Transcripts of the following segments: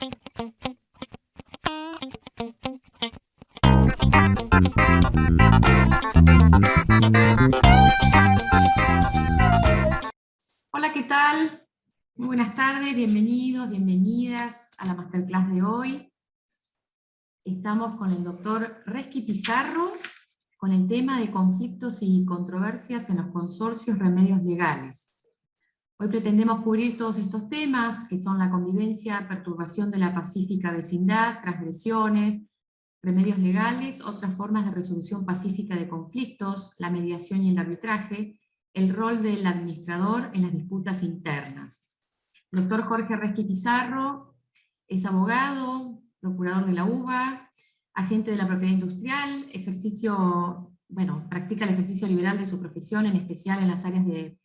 Hola, ¿qué tal? Muy buenas tardes, bienvenidos, bienvenidas a la masterclass de hoy. Estamos con el doctor Reski Pizarro, con el tema de conflictos y controversias en los consorcios remedios legales. Hoy pretendemos cubrir todos estos temas, que son la convivencia, perturbación de la pacífica vecindad, transgresiones, remedios legales, otras formas de resolución pacífica de conflictos, la mediación y el arbitraje, el rol del administrador en las disputas internas. El doctor Jorge Reski Pizarro es abogado, procurador de la UBA, agente de la propiedad industrial, practica el ejercicio liberal de su profesión, en especial en las áreas de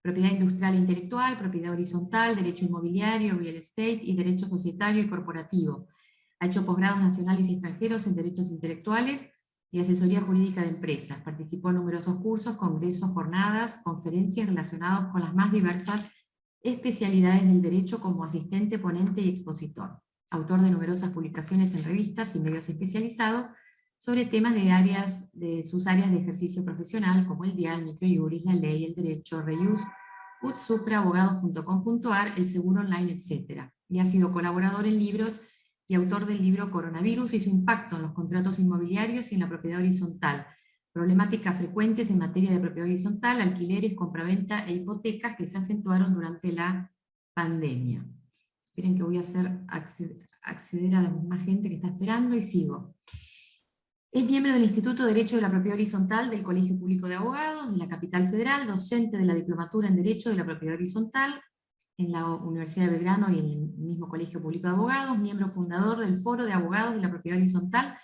propiedad industrial e intelectual, propiedad horizontal, derecho inmobiliario, real estate y derecho societario y corporativo. Ha hecho posgrados nacionales y extranjeros en derechos intelectuales y asesoría jurídica de empresas. Participó en numerosos cursos, congresos, jornadas, conferencias relacionados con las más diversas especialidades del derecho como asistente, ponente y expositor. Autor de numerosas publicaciones en revistas y medios especializados sobre temas de sus áreas de ejercicio profesional, como el DIAL, Microjuris, la ley, el derecho, Reus, UTSUPRA, abogados.com.ar, el seguro online, etc. Y ha sido colaborador en libros y autor del libro Coronavirus y su impacto en los contratos inmobiliarios y en la propiedad horizontal, problemáticas frecuentes en materia de propiedad horizontal, alquileres, compraventa e hipotecas que se acentuaron durante la pandemia. Esperen que voy a hacer acceder a más gente que está esperando y sigo. Es miembro del Instituto de Derecho de la Propiedad Horizontal del Colegio Público de Abogados de la Capital Federal, docente de la Diplomatura en Derecho de la Propiedad Horizontal en la Universidad de Belgrano y en el mismo Colegio Público de Abogados, miembro fundador del Foro de Abogados de la Propiedad Horizontal,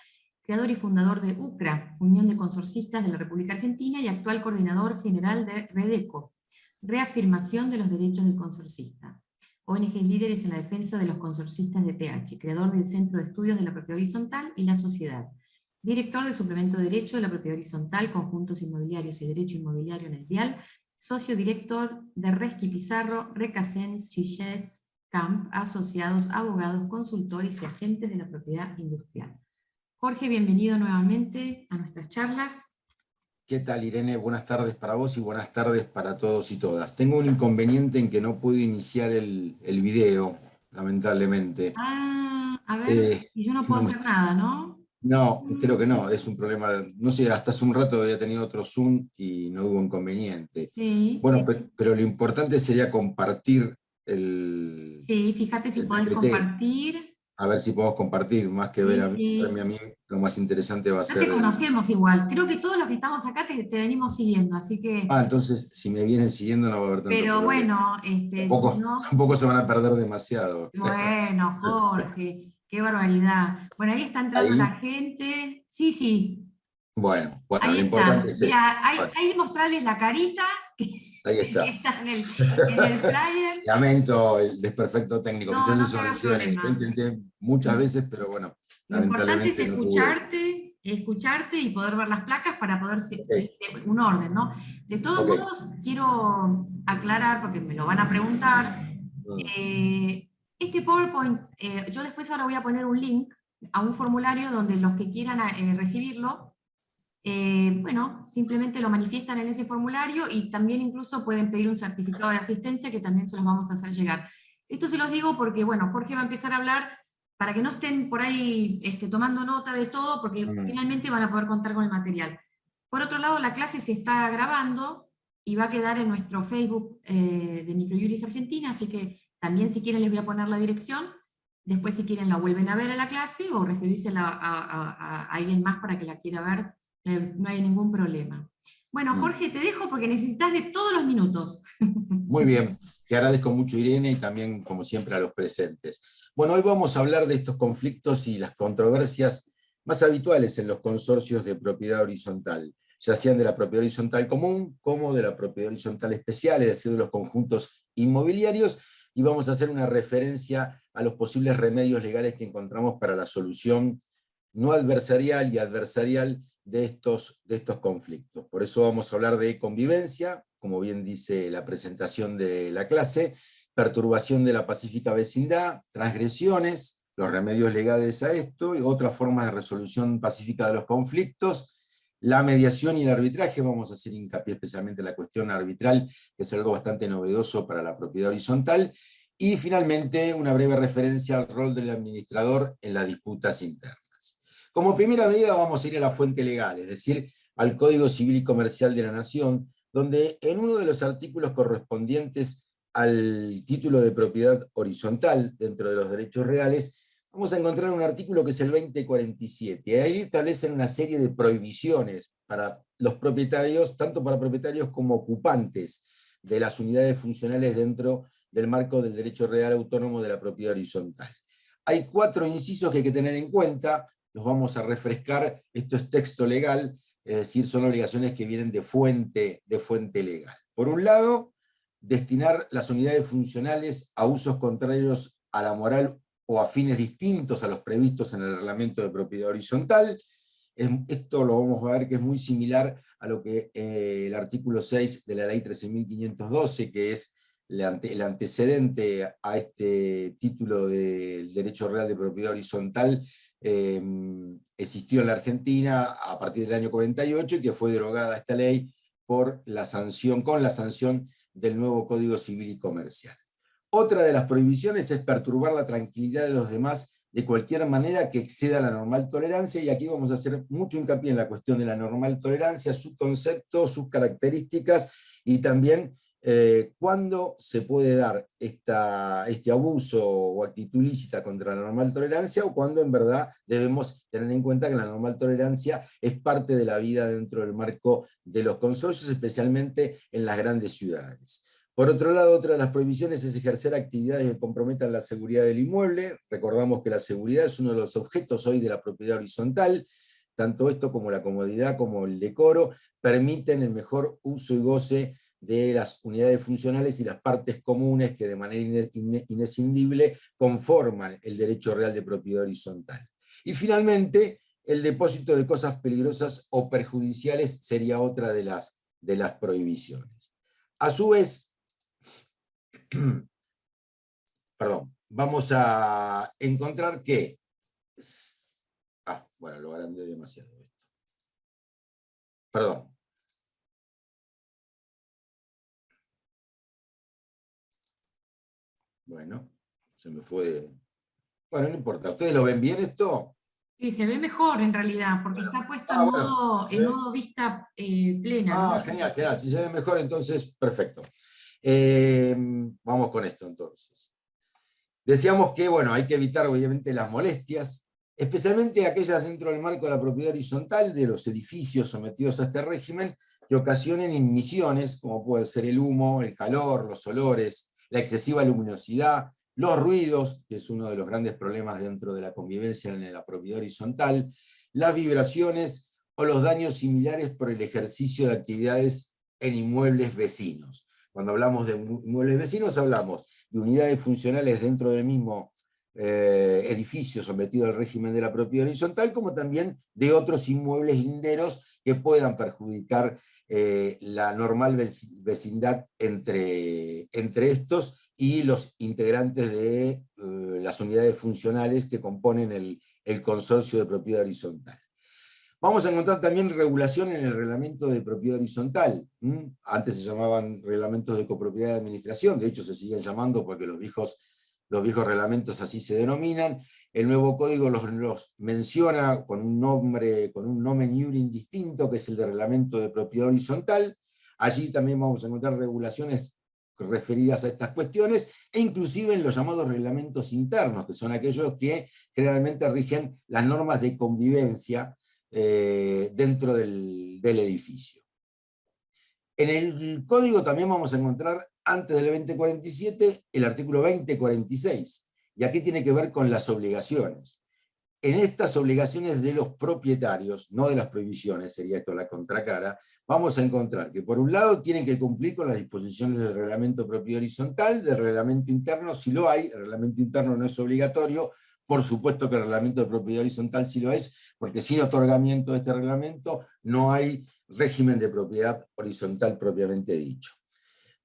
creador y fundador de UCRA, Unión de Consorcistas de la República Argentina, y actual coordinador general de REDECO, Reafirmación de los Derechos del Consorcista. ONG líderes en la defensa de los consorcistas de PH, creador del Centro de Estudios de la Propiedad Horizontal y la Sociedad. Director del Suplemento de Derecho de la Propiedad Horizontal, Conjuntos Inmobiliarios y Derecho Inmobiliario en el DIAL, socio director de Reski Pizarro, Recasens, Chiches, Camp, asociados, abogados, consultores y agentes de la propiedad industrial. Jorge, bienvenido nuevamente a nuestras charlas. ¿Qué tal, Irene? Buenas tardes para vos y buenas tardes para todos y todas. Tengo un inconveniente en que no puedo iniciar el video, lamentablemente. A ver, y yo no puedo hacer nada, ¿no? No, creo que no, es un problema, no sé, hasta hace un rato había tenido otro Zoom y no hubo inconveniente. Sí. Bueno, pero lo importante sería compartir el Sí, fíjate si podés compartir. A ver si podemos compartir, más que verme a mí, lo más interesante va a Ya ser... te conocemos igual, creo que todos los que estamos acá te venimos siguiendo, así que... entonces, si me vienen siguiendo no va a haber tanto Pero problema. bueno, Tampoco, si no... tampoco se van a perder demasiado. Bueno, Jorge, qué barbaridad. Bueno, ahí está entrando la Ahí, gente. Sí, sí, bueno, ahí lo está. importante es... Mira, Bueno, ahí mostrarles la carita ahí que está. está en el flyer. Lamento el desperfecto técnico, No, quizás no se te hagas solucione. Lo problema. intenté muchas veces, pero bueno, Lo importante es lamentablemente no pude. escucharte y poder ver las placas para poder Ok, seguir un orden, ¿no? De todos ok. modos, quiero aclarar, porque me lo van a preguntar, este PowerPoint, yo después ahora voy a poner un link a un formulario donde los que quieran recibirlo, simplemente lo manifiestan en ese formulario y también incluso pueden pedir un certificado de asistencia que también se los vamos a hacer llegar. Esto se los digo porque, bueno, Jorge va a empezar a hablar para que no estén por ahí tomando nota de todo, porque finalmente van a poder contar con el material. Por otro lado, la clase se está grabando y va a quedar en nuestro Facebook de Microjuris Argentina, así que también si quieren les voy a poner la dirección, después si quieren la vuelven a ver a la clase o referírsela a alguien más para que la quiera ver, no hay ningún problema. Bueno, Jorge, te dejo porque necesitas de todos los minutos. Muy bien, te agradezco mucho, Irene, y también, como siempre, a los presentes. Bueno, hoy vamos a hablar de estos conflictos y las controversias más habituales en los consorcios de propiedad horizontal, ya sean de la propiedad horizontal común como de la propiedad horizontal especial, es decir, de los conjuntos inmobiliarios, y vamos a hacer una referencia a los posibles remedios legales que encontramos para la solución no adversarial y adversarial de estos conflictos. Por eso vamos a hablar de convivencia, como bien dice la presentación de la clase, perturbación de la pacífica vecindad, transgresiones, los remedios legales a esto, y otras formas de resolución pacífica de los conflictos, la mediación y el arbitraje. Vamos a hacer hincapié especialmente en la cuestión arbitral, que es algo bastante novedoso para la propiedad horizontal, y finalmente una breve referencia al rol del administrador en las disputas internas. Como primera medida vamos a ir a la fuente legal, es decir, al Código Civil y Comercial de la Nación, donde en uno de los artículos correspondientes al título de propiedad horizontal dentro de los derechos reales, vamos a encontrar un artículo que es el 2047. Ahí establecen una serie de prohibiciones para los propietarios, tanto para propietarios como ocupantes de las unidades funcionales dentro del marco del derecho real autónomo de la propiedad horizontal. Hay 4 incisos que hay que tener en cuenta, los vamos a refrescar. Esto es texto legal, es decir, son obligaciones que vienen de fuente legal. Por un lado, destinar las unidades funcionales a usos contrarios a la moral o a fines distintos a los previstos en el reglamento de propiedad horizontal. Esto lo vamos a ver que es muy similar a lo que el artículo 6 de la ley 13.512, que es el antecedente a este título del derecho real de propiedad horizontal, existió en la Argentina a partir del año 48, y que fue derogada esta ley con la sanción del nuevo Código Civil y Comercial. Otra de las prohibiciones es perturbar la tranquilidad de los demás de cualquier manera que exceda la normal tolerancia, y aquí vamos a hacer mucho hincapié en la cuestión de la normal tolerancia, su concepto, sus características, y también cuándo se puede dar este abuso o actitud ilícita contra la normal tolerancia, o cuando en verdad debemos tener en cuenta que la normal tolerancia es parte de la vida dentro del marco de los consorcios, especialmente en las grandes ciudades. Por otro lado, otra de las prohibiciones es ejercer actividades que comprometan la seguridad del inmueble. Recordamos que la seguridad es uno de los objetos hoy de la propiedad horizontal. Tanto esto como la comodidad como el decoro permiten el mejor uso y goce de las unidades funcionales y las partes comunes que de manera inescindible conforman el derecho real de propiedad horizontal. Y finalmente, el depósito de cosas peligrosas o perjudiciales sería otra de las prohibiciones. A su vez, perdón, vamos a encontrar que... bueno, lo agrandé demasiado esto. Perdón. Bueno, se me fue... Bueno, no importa. ¿Ustedes lo ven bien esto? Sí, se ve mejor en realidad, porque está puesto bueno, en modo vista plena, ¿no? Genial, genial. Si se ve mejor, entonces, perfecto. Vamos con esto, entonces. Decíamos que, bueno, hay que evitar, obviamente, las molestias, especialmente aquellas dentro del marco de la propiedad horizontal de los edificios sometidos a este régimen, que ocasionen inmisiones, como puede ser el humo, el calor, los olores, la excesiva luminosidad, los ruidos, que es uno de los grandes problemas dentro de la convivencia en la propiedad horizontal, las vibraciones o los daños similares por el ejercicio de actividades en inmuebles vecinos. Cuando hablamos de inmuebles vecinos, hablamos de unidades funcionales dentro del mismo edificio sometido al régimen de la propiedad horizontal, como también de otros inmuebles linderos que puedan perjudicar la normal vecindad entre estos y los integrantes de las unidades funcionales que componen el consorcio de propiedad horizontal. Vamos a encontrar también regulación en el reglamento de propiedad horizontal. Antes se llamaban reglamentos de copropiedad de administración, de hecho se siguen llamando porque los viejos reglamentos así se denominan. El nuevo código los menciona con un nomen iuris distinto, que es el de reglamento de propiedad horizontal. Allí también vamos a encontrar regulaciones referidas a estas cuestiones, e inclusive en los llamados reglamentos internos, que son aquellos que generalmente rigen las normas de convivencia dentro del edificio. En el código también vamos a encontrar, antes del 2047, el artículo 2046, y aquí tiene que ver con las obligaciones. En estas obligaciones de los propietarios, no de las prohibiciones, sería esto la contracara, vamos a encontrar que por un lado tienen que cumplir con las disposiciones del reglamento de propiedad horizontal, del reglamento interno, si lo hay. El reglamento interno no es obligatorio, por supuesto que el reglamento de propiedad horizontal sí lo es, porque sin otorgamiento de este reglamento no hay régimen de propiedad horizontal propiamente dicho.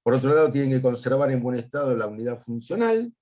Por otro lado, tienen que conservar en buen estado la unidad funcional,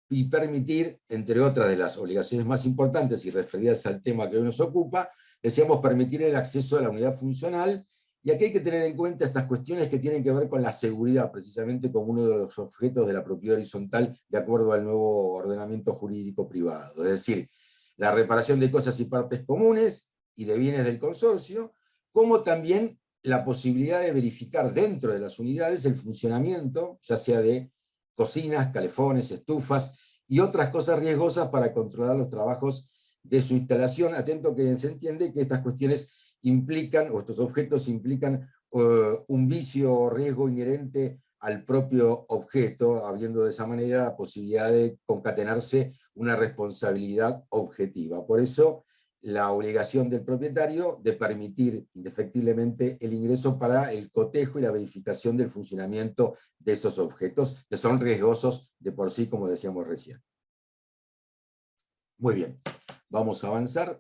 y permitir, entre otras de las obligaciones más importantes y referidas al tema que hoy nos ocupa, decíamos permitir el acceso a la unidad funcional, y aquí hay que tener en cuenta estas cuestiones que tienen que ver con la seguridad, precisamente como uno de los objetos de la propiedad horizontal de acuerdo al nuevo ordenamiento jurídico privado. Es decir, la reparación de cosas y partes comunes y de bienes del consorcio, como también la posibilidad de verificar dentro de las unidades el funcionamiento, ya sea de cocinas, calefones, estufas y otras cosas riesgosas para controlar los trabajos de su instalación. Atento que se entiende que estas cuestiones implican, o estos objetos implican un vicio o riesgo inherente al propio objeto, habiendo de esa manera la posibilidad de concatenarse una responsabilidad objetiva. Por eso, la obligación del propietario de permitir indefectiblemente el ingreso para el cotejo y la verificación del funcionamiento de esos objetos, que son riesgosos de por sí, como decíamos recién. Muy bien, vamos a avanzar.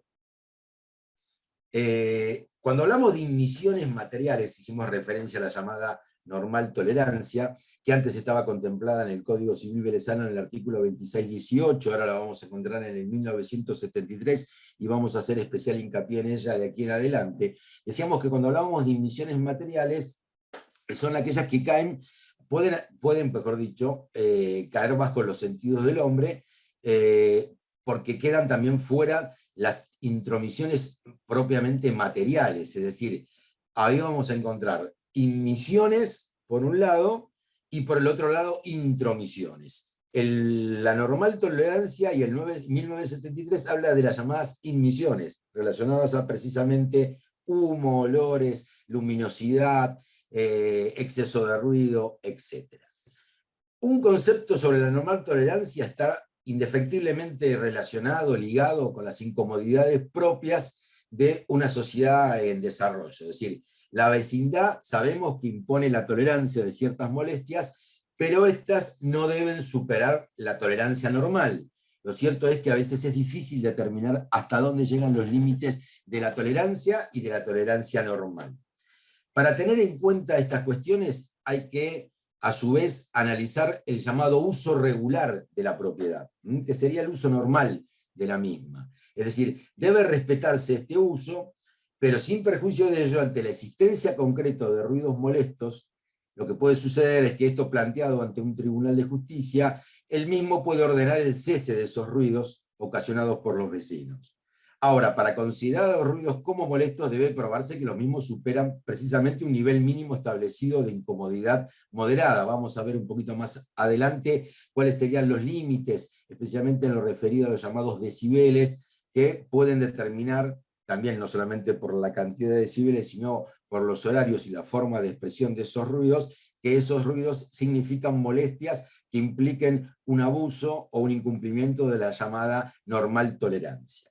Cuando hablamos de inmisiones materiales, hicimos referencia a la llamada normal tolerancia, que antes estaba contemplada en el Código Civil Velezano en el artículo 2618, ahora la vamos a encontrar en el 1973, y vamos a hacer especial hincapié en ella de aquí en adelante. Decíamos que cuando hablábamos de inmisiones materiales, son aquellas que caen, pueden mejor dicho, caer bajo los sentidos del hombre, porque quedan también fuera las intromisiones propiamente materiales, es decir, ahí vamos a encontrar inmisiones por un lado y por el otro lado intromisiones. La normal tolerancia y el 1973 habla de las llamadas inmisiones, relacionadas a precisamente humo, olores, luminosidad, exceso de ruido, etc. Un concepto sobre la normal tolerancia está indefectiblemente relacionado, ligado con las incomodidades propias de una sociedad en desarrollo. Es decir, la vecindad sabemos que impone la tolerancia de ciertas molestias, pero estas no deben superar la tolerancia normal. Lo cierto es que a veces es difícil determinar hasta dónde llegan los límites de la tolerancia y de la tolerancia normal. Para tener en cuenta estas cuestiones hay que, a su vez, analizar el llamado uso regular de la propiedad, que sería el uso normal de la misma. Es decir, debe respetarse este uso, pero sin perjuicio de ello, ante la existencia concreta de ruidos molestos, lo que puede suceder es que esto planteado ante un tribunal de justicia, el mismo puede ordenar el cese de esos ruidos ocasionados por los vecinos. Ahora, para considerar los ruidos como molestos debe probarse que los mismos superan precisamente un nivel mínimo establecido de incomodidad moderada. Vamos a ver un poquito más adelante cuáles serían los límites, especialmente en lo referido a los llamados decibeles, que pueden determinar, también no solamente por la cantidad de decibeles, sino por los horarios y la forma de expresión de esos ruidos, que esos ruidos significan molestias que impliquen un abuso o un incumplimiento de la llamada normal tolerancia.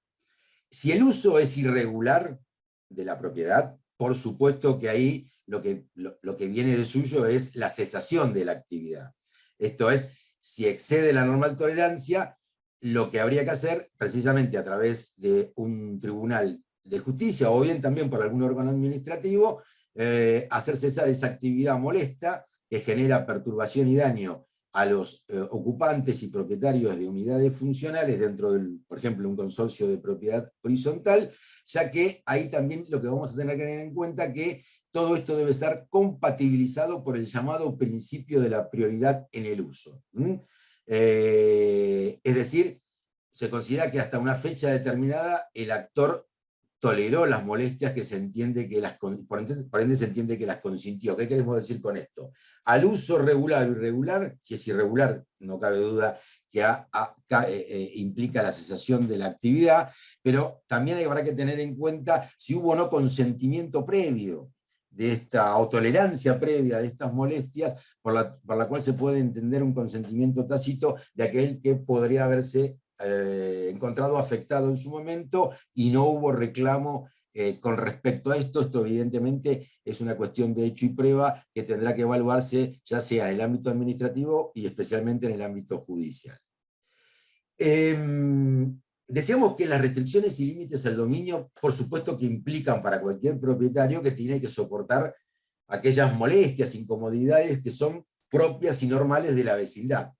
Si el uso es irregular de la propiedad, por supuesto que ahí lo que viene de suyo es la cesación de la actividad. Esto es, si excede la normal tolerancia, lo que habría que hacer, precisamente a través de un tribunal de justicia, o bien también por algún órgano administrativo, hacer cesar esa actividad molesta que genera perturbación y daño a los ocupantes y propietarios de unidades funcionales dentro del, por ejemplo, un consorcio de propiedad horizontal, ya que ahí también lo que vamos a tener que tener en cuenta que todo esto debe estar compatibilizado por el llamado principio de la prioridad en el uso. Es decir, se considera que hasta una fecha determinada el actor toleró las molestias que se entiende que por ende se entiende que las consintió. ¿Qué queremos decir con esto? Al uso regular o irregular, si es irregular, no cabe duda que implica la cesación de la actividad, pero también habrá que tener en cuenta si hubo o no consentimiento previo de esta, o tolerancia previa de estas molestias, por la cual se puede entender un consentimiento tácito de aquel que podría haberse encontrado afectado en su momento y no hubo reclamo con respecto a esto. Esto evidentemente es una cuestión de hecho y prueba que tendrá que evaluarse ya sea en el ámbito administrativo y especialmente en el ámbito judicial. Decíamos que las restricciones y límites al dominio, por supuesto que implican para cualquier propietario que tiene que soportar aquellas molestias, incomodidades que son propias y normales de la vecindad.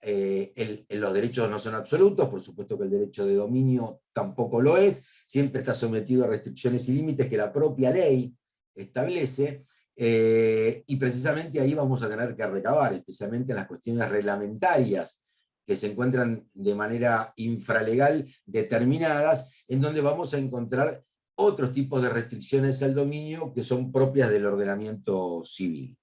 los derechos no son absolutos, por supuesto que el derecho de dominio tampoco lo es, siempre está sometido a restricciones y límites que la propia ley establece, y precisamente ahí vamos a tener que recabar, especialmente en las cuestiones reglamentarias que se encuentran de manera infralegal determinadas, en donde vamos a encontrar otros tipos de restricciones al dominio que son propias del ordenamiento civil.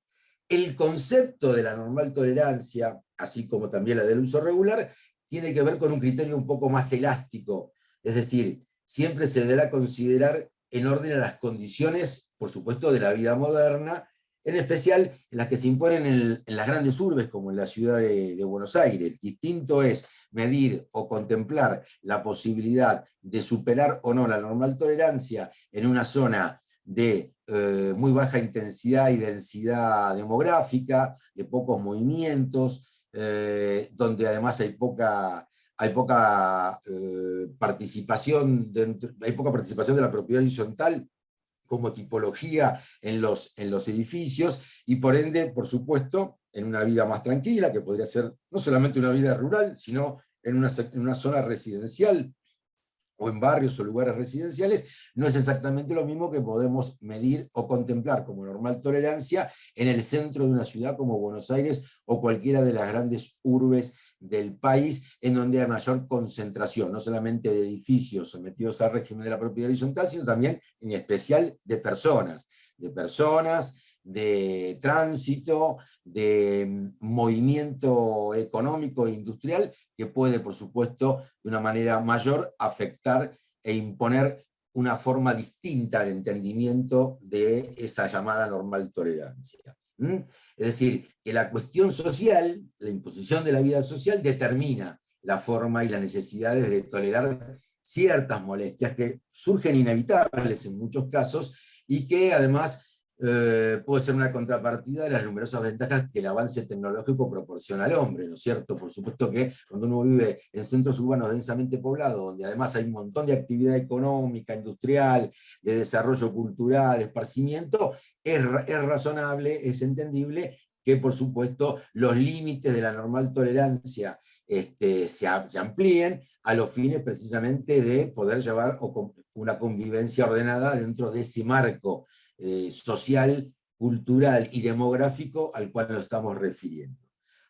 El concepto de la normal tolerancia, así como también la del uso regular, tiene que ver con un criterio un poco más elástico, es decir, siempre se deberá considerar en orden a las condiciones, por supuesto, de la vida moderna, en especial en las que se imponen en las grandes urbes, como en la ciudad de Buenos Aires. Distinto es medir o contemplar la posibilidad de superar o no la normal tolerancia en una zona de muy baja intensidad y densidad demográfica, de pocos movimientos, donde además hay poca participación de la propiedad horizontal como tipología en los edificios, y por ende, por supuesto, en una vida más tranquila, que podría ser no solamente una vida rural, sino en una zona residencial, o en barrios o lugares residenciales, no es exactamente lo mismo que podemos medir o contemplar como normal tolerancia en el centro de una ciudad como Buenos Aires o cualquiera de las grandes urbes del país, en donde hay mayor concentración, no solamente de edificios sometidos al régimen de la propiedad horizontal, sino también, en especial, de personas, de tránsito, de movimiento económico e industrial, que puede, por supuesto, de una manera mayor afectar e imponer una forma distinta de entendimiento de esa llamada normal tolerancia. Es decir, que la cuestión social, la imposición de la vida social, determina la forma y las necesidades de tolerar ciertas molestias que surgen inevitables en muchos casos y que además puede ser una contrapartida de las numerosas ventajas que el avance tecnológico proporciona al hombre, ¿no es cierto? Por supuesto que cuando uno vive en centros urbanos densamente poblados, donde además hay un montón de actividad económica, industrial, de desarrollo cultural, de esparcimiento, es razonable, es entendible que, por supuesto, los límites de la normal tolerancia se amplíen a los fines precisamente de poder llevar una convivencia ordenada dentro de ese marco social, cultural y demográfico al cual nos estamos refiriendo.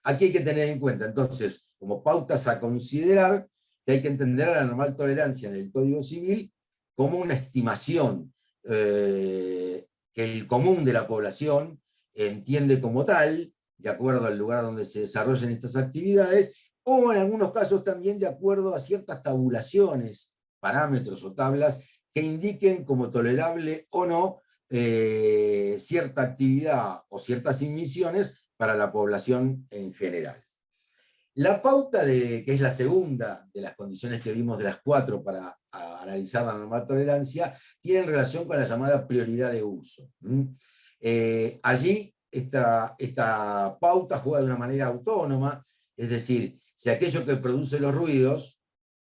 Aquí hay que tener en cuenta, entonces, como pautas a considerar, que hay que entender a la normal tolerancia en el Código Civil como una estimación que el común de la población entiende como tal, de acuerdo al lugar donde se desarrollen estas actividades, o en algunos casos también de acuerdo a ciertas tabulaciones, parámetros o tablas que indiquen como tolerable o no cierta actividad o ciertas inmisiones para la población en general. La pauta, que es la segunda de las condiciones que vimos de las 4 para analizar la normal tolerancia, tiene relación con la llamada prioridad de uso. Allí esta pauta juega de una manera autónoma, es decir, si aquello que produce los ruidos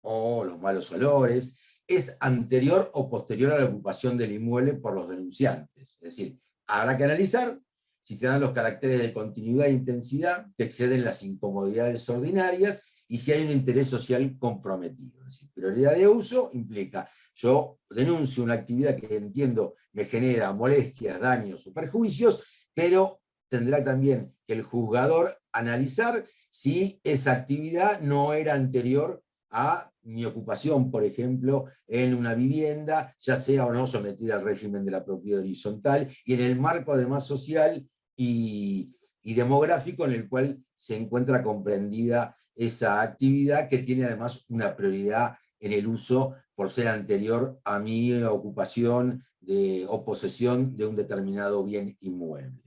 o los malos olores es anterior o posterior a la ocupación del inmueble por los denunciantes. Es decir, habrá que analizar si se dan los caracteres de continuidad e intensidad que exceden las incomodidades ordinarias y si hay un interés social comprometido. Es decir, prioridad de uso implica, yo denuncio una actividad que entiendo me genera molestias, daños o perjuicios, pero tendrá también que el juzgador analizar si esa actividad no era anterior a mi ocupación, por ejemplo, en una vivienda, ya sea o no sometida al régimen de la propiedad horizontal, y en el marco además social y demográfico en el cual se encuentra comprendida esa actividad, que tiene además una prioridad en el uso por ser anterior a mi ocupación o posesión de un determinado bien inmueble.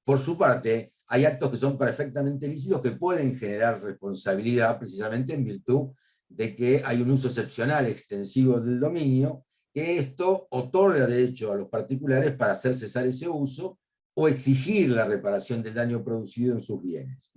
Por su parte, hay actos que son perfectamente lícitos que pueden generar responsabilidad precisamente en virtud de que hay un uso excepcional extensivo del dominio, que esto otorga derecho a los particulares para hacer cesar ese uso o exigir la reparación del daño producido en sus bienes.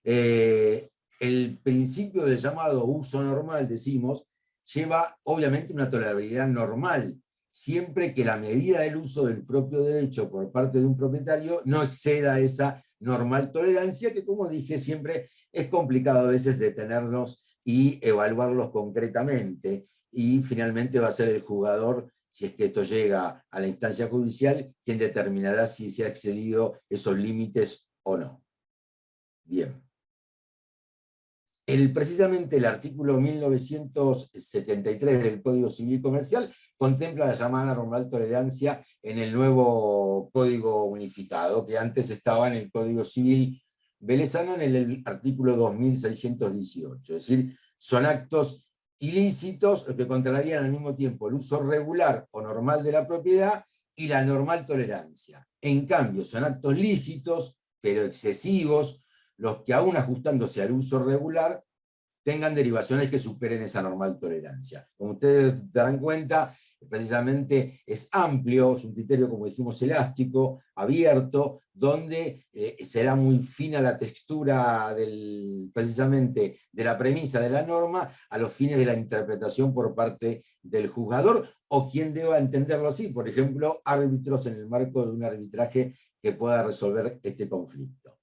El principio del llamado uso normal, decimos, lleva obviamente una tolerabilidad normal, siempre que la medida del uso del propio derecho por parte de un propietario no exceda esa normal tolerancia, que como dije siempre es complicado a veces detenernos y evaluarlos concretamente, y finalmente va a ser el jugador, si es que esto llega a la instancia judicial, quien determinará si se ha excedido esos límites o no. Bien. Precisamente el artículo 1973 del Código Civil Comercial contempla la llamada normal tolerancia en el nuevo Código Unificado, que antes estaba en el Código Civil velezano en el artículo 2618. Es decir, son actos ilícitos que contrarían al mismo tiempo el uso regular o normal de la propiedad y la normal tolerancia. En cambio, son actos lícitos, pero excesivos, los que aún ajustándose al uso regular tengan derivaciones que superen esa normal tolerancia. Como ustedes darán cuenta, precisamente es amplio, es un criterio, como dijimos, elástico, abierto, donde será muy fina la textura precisamente de la premisa de la norma a los fines de la interpretación por parte del juzgador o quien deba entenderlo así, por ejemplo, árbitros en el marco de un arbitraje que pueda resolver este conflicto.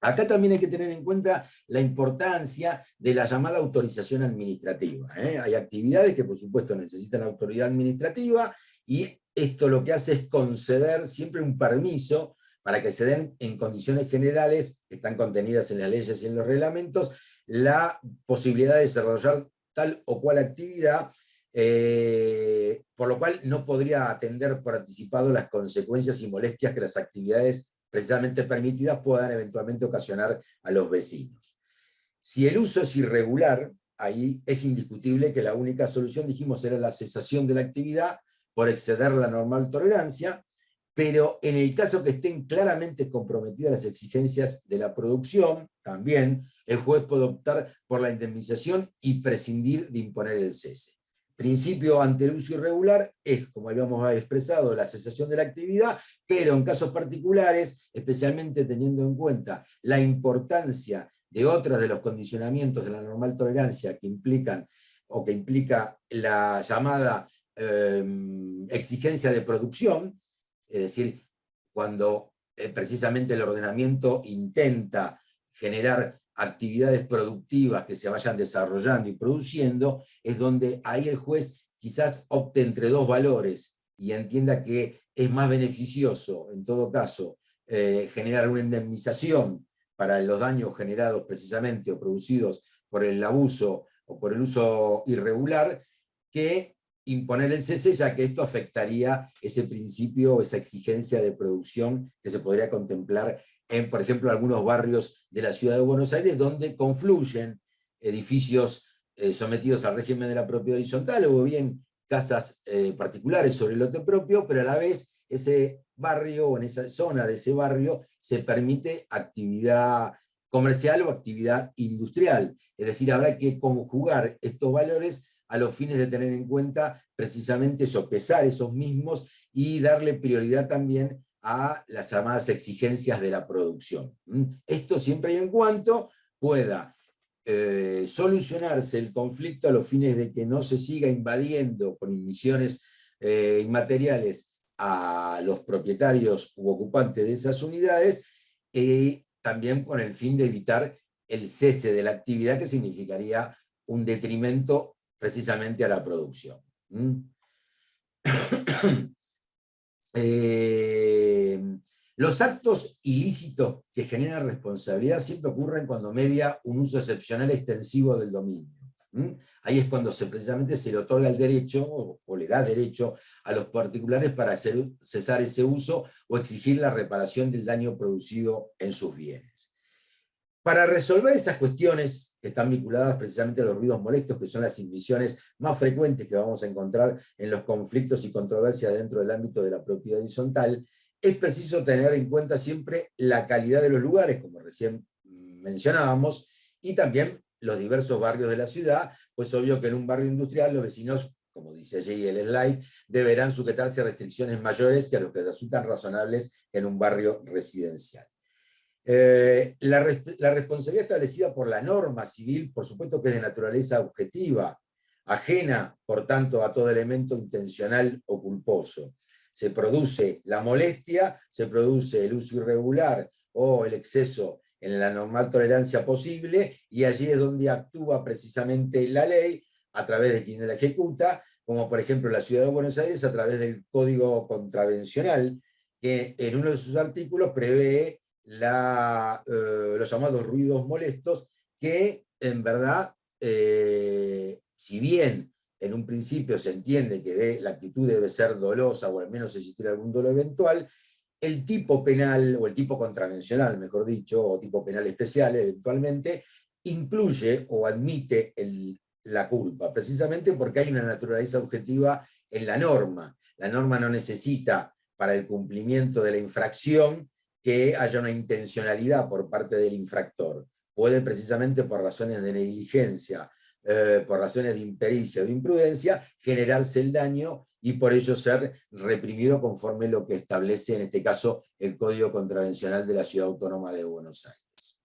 Acá también hay que tener en cuenta la importancia de la llamada autorización administrativa. Hay actividades que por supuesto necesitan autoridad administrativa y esto lo que hace es conceder siempre un permiso para que se den en condiciones generales, que están contenidas en las leyes y en los reglamentos, la posibilidad de desarrollar tal o cual actividad, por lo cual no podría atender por anticipado las consecuencias y molestias que las actividades precisamente permitidas puedan eventualmente ocasionar a los vecinos. Si el uso es irregular, ahí es indiscutible que la única solución, dijimos, era la cesación de la actividad por exceder la normal tolerancia, pero en el caso que estén claramente comprometidas las exigencias de la producción, también el juez puede optar por la indemnización y prescindir de imponer el cese. Principio ante el uso irregular es, como habíamos expresado, la cesación de la actividad, pero en casos particulares, especialmente teniendo en cuenta la importancia de otros de los condicionamientos de la normal tolerancia que implican o que implica la llamada exigencia de producción, es decir, cuando precisamente el ordenamiento intenta generar actividades productivas que se vayan desarrollando y produciendo, es donde ahí el juez quizás opte entre dos valores y entienda que es más beneficioso, en todo caso, generar una indemnización para los daños generados precisamente o producidos por el abuso o por el uso irregular, que imponer el cese, ya que esto afectaría ese principio, esa exigencia de producción que se podría contemplar en, por ejemplo, algunos barrios de la ciudad de Buenos Aires, donde confluyen edificios sometidos al régimen de la propiedad horizontal, o bien casas particulares sobre el lote propio, pero a la vez ese barrio o en esa zona de ese barrio se permite actividad comercial o actividad industrial. Es decir, habrá que conjugar estos valores a los fines de tener en cuenta precisamente sopesar esos mismos y darle prioridad también a las llamadas exigencias de la producción. Esto siempre y en cuanto pueda solucionarse el conflicto a los fines de que no se siga invadiendo con inmisiones inmateriales a los propietarios u ocupantes de esas unidades, también con el fin de evitar el cese de la actividad, que significaría un detrimento precisamente a la producción. Los actos ilícitos que generan responsabilidad siempre ocurren cuando media un uso excepcional extensivo del dominio. Ahí es cuando precisamente se le otorga el derecho, o le da derecho a los particulares para cesar ese uso o exigir la reparación del daño producido en sus bienes. Para resolver esas cuestiones que están vinculadas precisamente a los ruidos molestos, que son las inmisiones más frecuentes que vamos a encontrar en los conflictos y controversias dentro del ámbito de la propiedad horizontal, es preciso tener en cuenta siempre la calidad de los lugares, como recién mencionábamos, y también los diversos barrios de la ciudad, pues obvio que en un barrio industrial los vecinos, como dice allí el slide, deberán sujetarse a restricciones mayores que a los que resultan razonables en un barrio residencial. La responsabilidad establecida por la norma civil, por supuesto que es de naturaleza objetiva, ajena, por tanto, a todo elemento intencional o culposo. se produce la molestia, se produce el uso irregular o el exceso en la normal tolerancia posible, y allí es donde actúa precisamente la ley a través de quien la ejecuta, como por ejemplo la Ciudad de Buenos Aires a través del Código Contravencional, que en uno de sus artículos prevé los llamados ruidos molestos, que en verdad, si bien en un principio se entiende que la actitud debe ser dolosa o al menos existir algún dolo eventual, el tipo penal, o el tipo contravencional, mejor dicho, o tipo penal especial eventualmente, incluye o admite la culpa, precisamente porque hay una naturaleza objetiva en la norma. La norma no necesita, para el cumplimiento de la infracción, que haya una intencionalidad por parte del infractor. Puede, precisamente por razones de negligencia, por razones de impericia o de imprudencia, generarse el daño y por ello ser reprimido conforme lo que establece, en este caso, el Código Contravencional de la Ciudad Autónoma de Buenos Aires.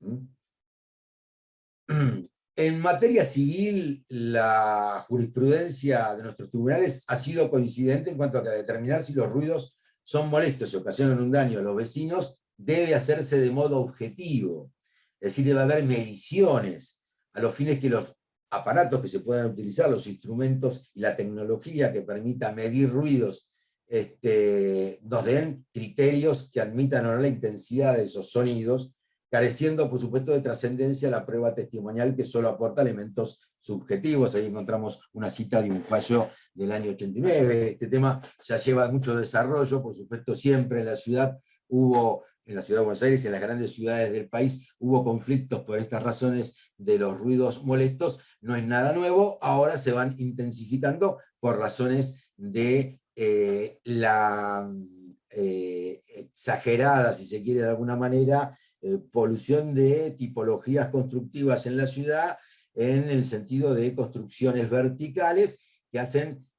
En materia civil, la jurisprudencia de nuestros tribunales ha sido coincidente en cuanto a que determinar si los ruidos son molestos y ocasionan un daño a los vecinos debe hacerse de modo objetivo. Es decir, debe haber mediciones a los fines que los aparatos que se puedan utilizar, los instrumentos y la tecnología que permita medir ruidos, nos den criterios que admitan o no la intensidad de esos sonidos, careciendo, por supuesto, de trascendencia la prueba testimonial, que solo aporta elementos subjetivos. Ahí encontramos una cita de un fallo del año 89. Este tema ya lleva mucho desarrollo, por supuesto, siempre en la ciudad en la Ciudad de Buenos Aires y en las grandes ciudades del país hubo conflictos por estas razones de los ruidos molestos. No es nada nuevo, ahora se van intensificando por razones de exagerada, si se quiere de alguna manera, polución de tipologías constructivas en la ciudad, en el sentido de construcciones verticales que hacen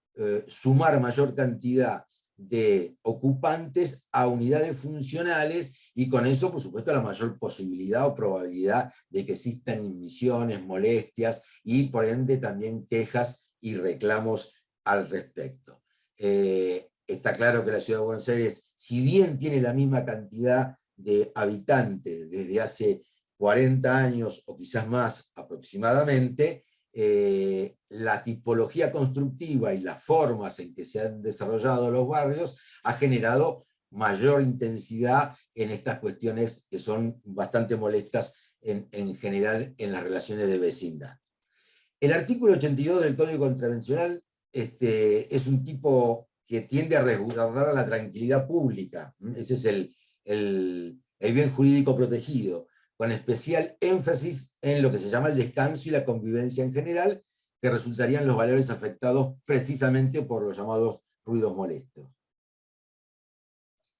sumar mayor cantidad de ocupantes a unidades funcionales, y con eso, por supuesto, la mayor posibilidad o probabilidad de que existan inmisiones, molestias y por ende también quejas y reclamos al respecto. Está claro que la Ciudad de Buenos Aires, si bien tiene la misma cantidad de habitantes desde hace 40 años o quizás más aproximadamente, la tipología constructiva y las formas en que se han desarrollado los barrios ha generado mayor intensidad en estas cuestiones que son bastante molestas en general en las relaciones de vecindad. El artículo 82 del Código Contravencional es un tipo que tiende a resguardar la tranquilidad pública. Ese es el bien jurídico protegido, con especial énfasis en lo que se llama el descanso y la convivencia en general, que resultarían los valores afectados precisamente por los llamados ruidos molestos.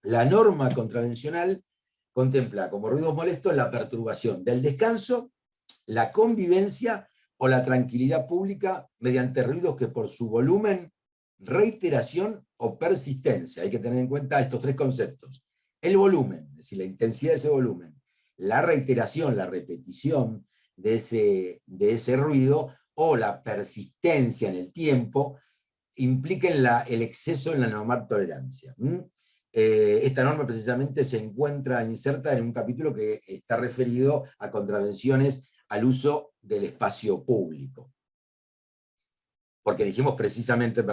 La norma contravencional contempla como ruidos molestos la perturbación del descanso, la convivencia o la tranquilidad pública mediante ruidos que por su volumen, reiteración o persistencia, hay que tener en cuenta estos tres conceptos: el volumen, es decir, la intensidad de ese volumen; la reiteración, la repetición de ese ruido; o la persistencia en el tiempo, impliquen el exceso en la normal tolerancia. Esta norma precisamente se encuentra inserta en un capítulo que está referido a contravenciones al uso del espacio público. Porque dijimos precisamente,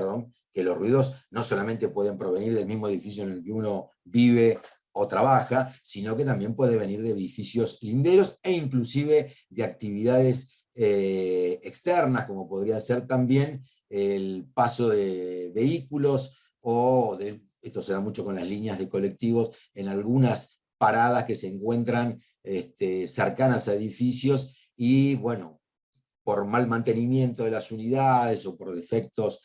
que los ruidos no solamente pueden provenir del mismo edificio en el que uno vive o trabaja, sino que también puede venir de edificios linderos e inclusive de actividades externas, como podría ser también el paso de vehículos o esto se da mucho con las líneas de colectivos, en algunas paradas que se encuentran cercanas a edificios y, bueno, por mal mantenimiento de las unidades o por defectos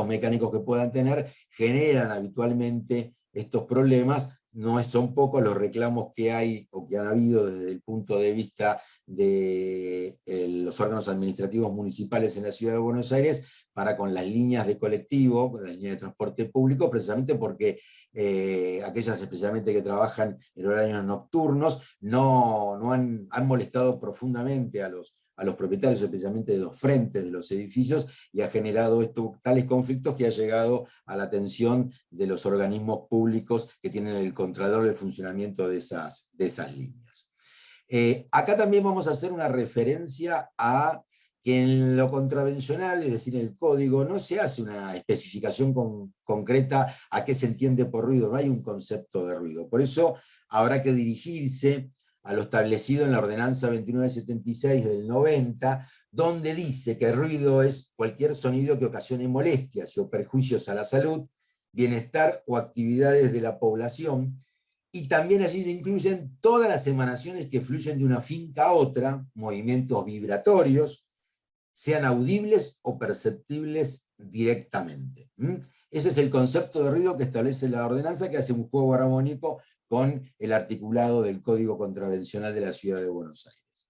mecánicos que puedan tener, generan habitualmente estos problemas. No son pocos los reclamos que hay o que han habido desde el punto de vista de los órganos administrativos municipales en la Ciudad de Buenos Aires para con las líneas de colectivo, con las líneas de transporte público, precisamente porque aquellas especialmente que trabajan en horarios nocturnos han molestado profundamente a los a los propietarios, especialmente de los frentes de los edificios, y ha generado tales conflictos que ha llegado a la atención de los organismos públicos que tienen el control del funcionamiento de esas líneas. Acá también vamos a hacer una referencia a que en lo contravencional, es decir, en el código, no se hace una especificación concreta a qué se entiende por ruido, no hay un concepto de ruido. Por eso habrá que dirigirse a lo establecido en la ordenanza 2976 del 90, donde dice que el ruido es cualquier sonido que ocasione molestias o perjuicios a la salud, bienestar o actividades de la población, y también allí se incluyen todas las emanaciones que fluyen de una finca a otra, movimientos vibratorios, sean audibles o perceptibles directamente. Ese es el concepto de ruido que establece la ordenanza, que hace un juego armónico con el articulado del Código Contravencional de la Ciudad de Buenos Aires.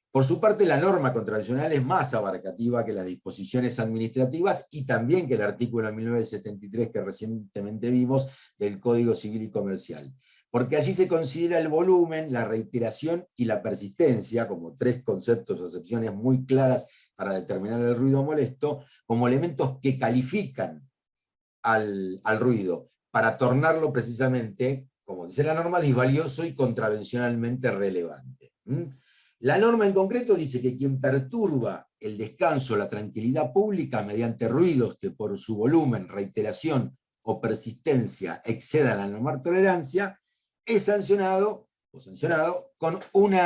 Por su parte, la norma contravencional es más abarcativa que las disposiciones administrativas y también que el artículo 1973 que recientemente vimos del Código Civil y Comercial, porque allí se considera el volumen, la reiteración y la persistencia, como tres conceptos o acepciones muy claras para determinar el ruido molesto, como elementos que califican al ruido, para tornarlo precisamente, como dice la norma, disvalioso y contravencionalmente relevante. La norma en concreto dice que quien perturba el descanso o la tranquilidad pública mediante ruidos que por su volumen, reiteración o persistencia excedan la normal tolerancia, es sancionado o sancionado con 1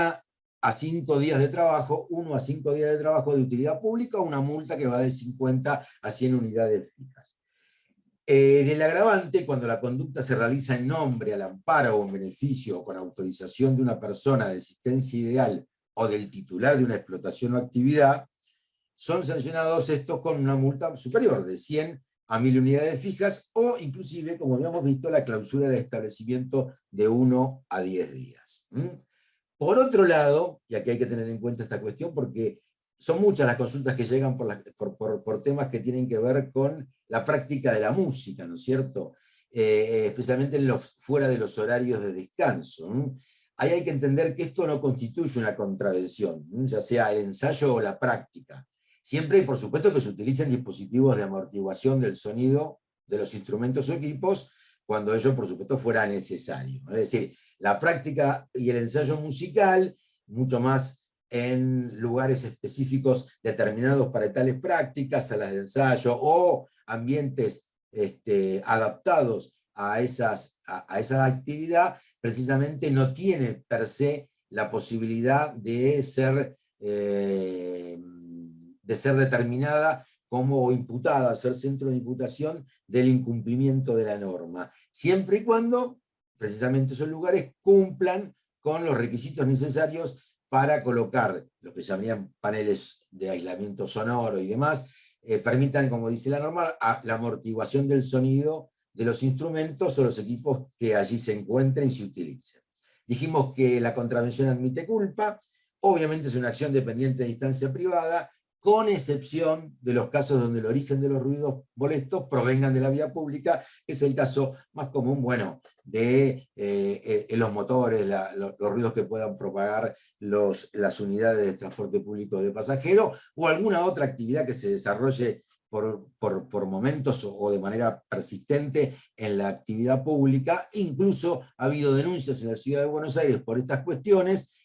a 5 días de trabajo de utilidad pública, o una multa que va de 50 a 100 unidades fijas. En el agravante, cuando la conducta se realiza en nombre, al amparo o en beneficio o con autorización de una persona de existencia ideal o del titular de una explotación o actividad, son sancionados estos con una multa superior de 100 a 1000 unidades fijas, o inclusive, como habíamos visto, la clausura del establecimiento de 1 a 10 días. Por otro lado, y aquí hay que tener en cuenta esta cuestión porque son muchas las consultas que llegan por temas que tienen que ver con la práctica de la música, ¿no es cierto? Especialmente fuera de los horarios de descanso. Ahí hay que entender que esto no constituye una contravención, ya sea el ensayo o la práctica. Siempre, por supuesto, que se utilicen dispositivos de amortiguación del sonido de los instrumentos o equipos cuando ello, por supuesto, fuera necesario. Es decir, la práctica y el ensayo musical, mucho más en lugares específicos determinados para tales prácticas, salas de ensayo o ambientes adaptados a esa actividad, precisamente no tiene per se la posibilidad de ser determinada como imputada, ser centro de imputación del incumplimiento de la norma, siempre y cuando precisamente esos lugares cumplan con los requisitos necesarios para colocar lo que llamarían paneles de aislamiento sonoro y demás, permitan, como dice la norma, la amortiguación del sonido de los instrumentos o los equipos que allí se encuentren y se utilicen. Dijimos que la contravención admite culpa, obviamente es una acción dependiente de instancia privada, con excepción de los casos donde el origen de los ruidos molestos provengan de la vía pública, que es el caso más común, bueno, de los motores, los ruidos que puedan propagar las unidades de transporte público de pasajeros, o alguna otra actividad que se desarrolle por momentos o de manera persistente en la actividad pública. Incluso ha habido denuncias en la Ciudad de Buenos Aires por estas cuestiones,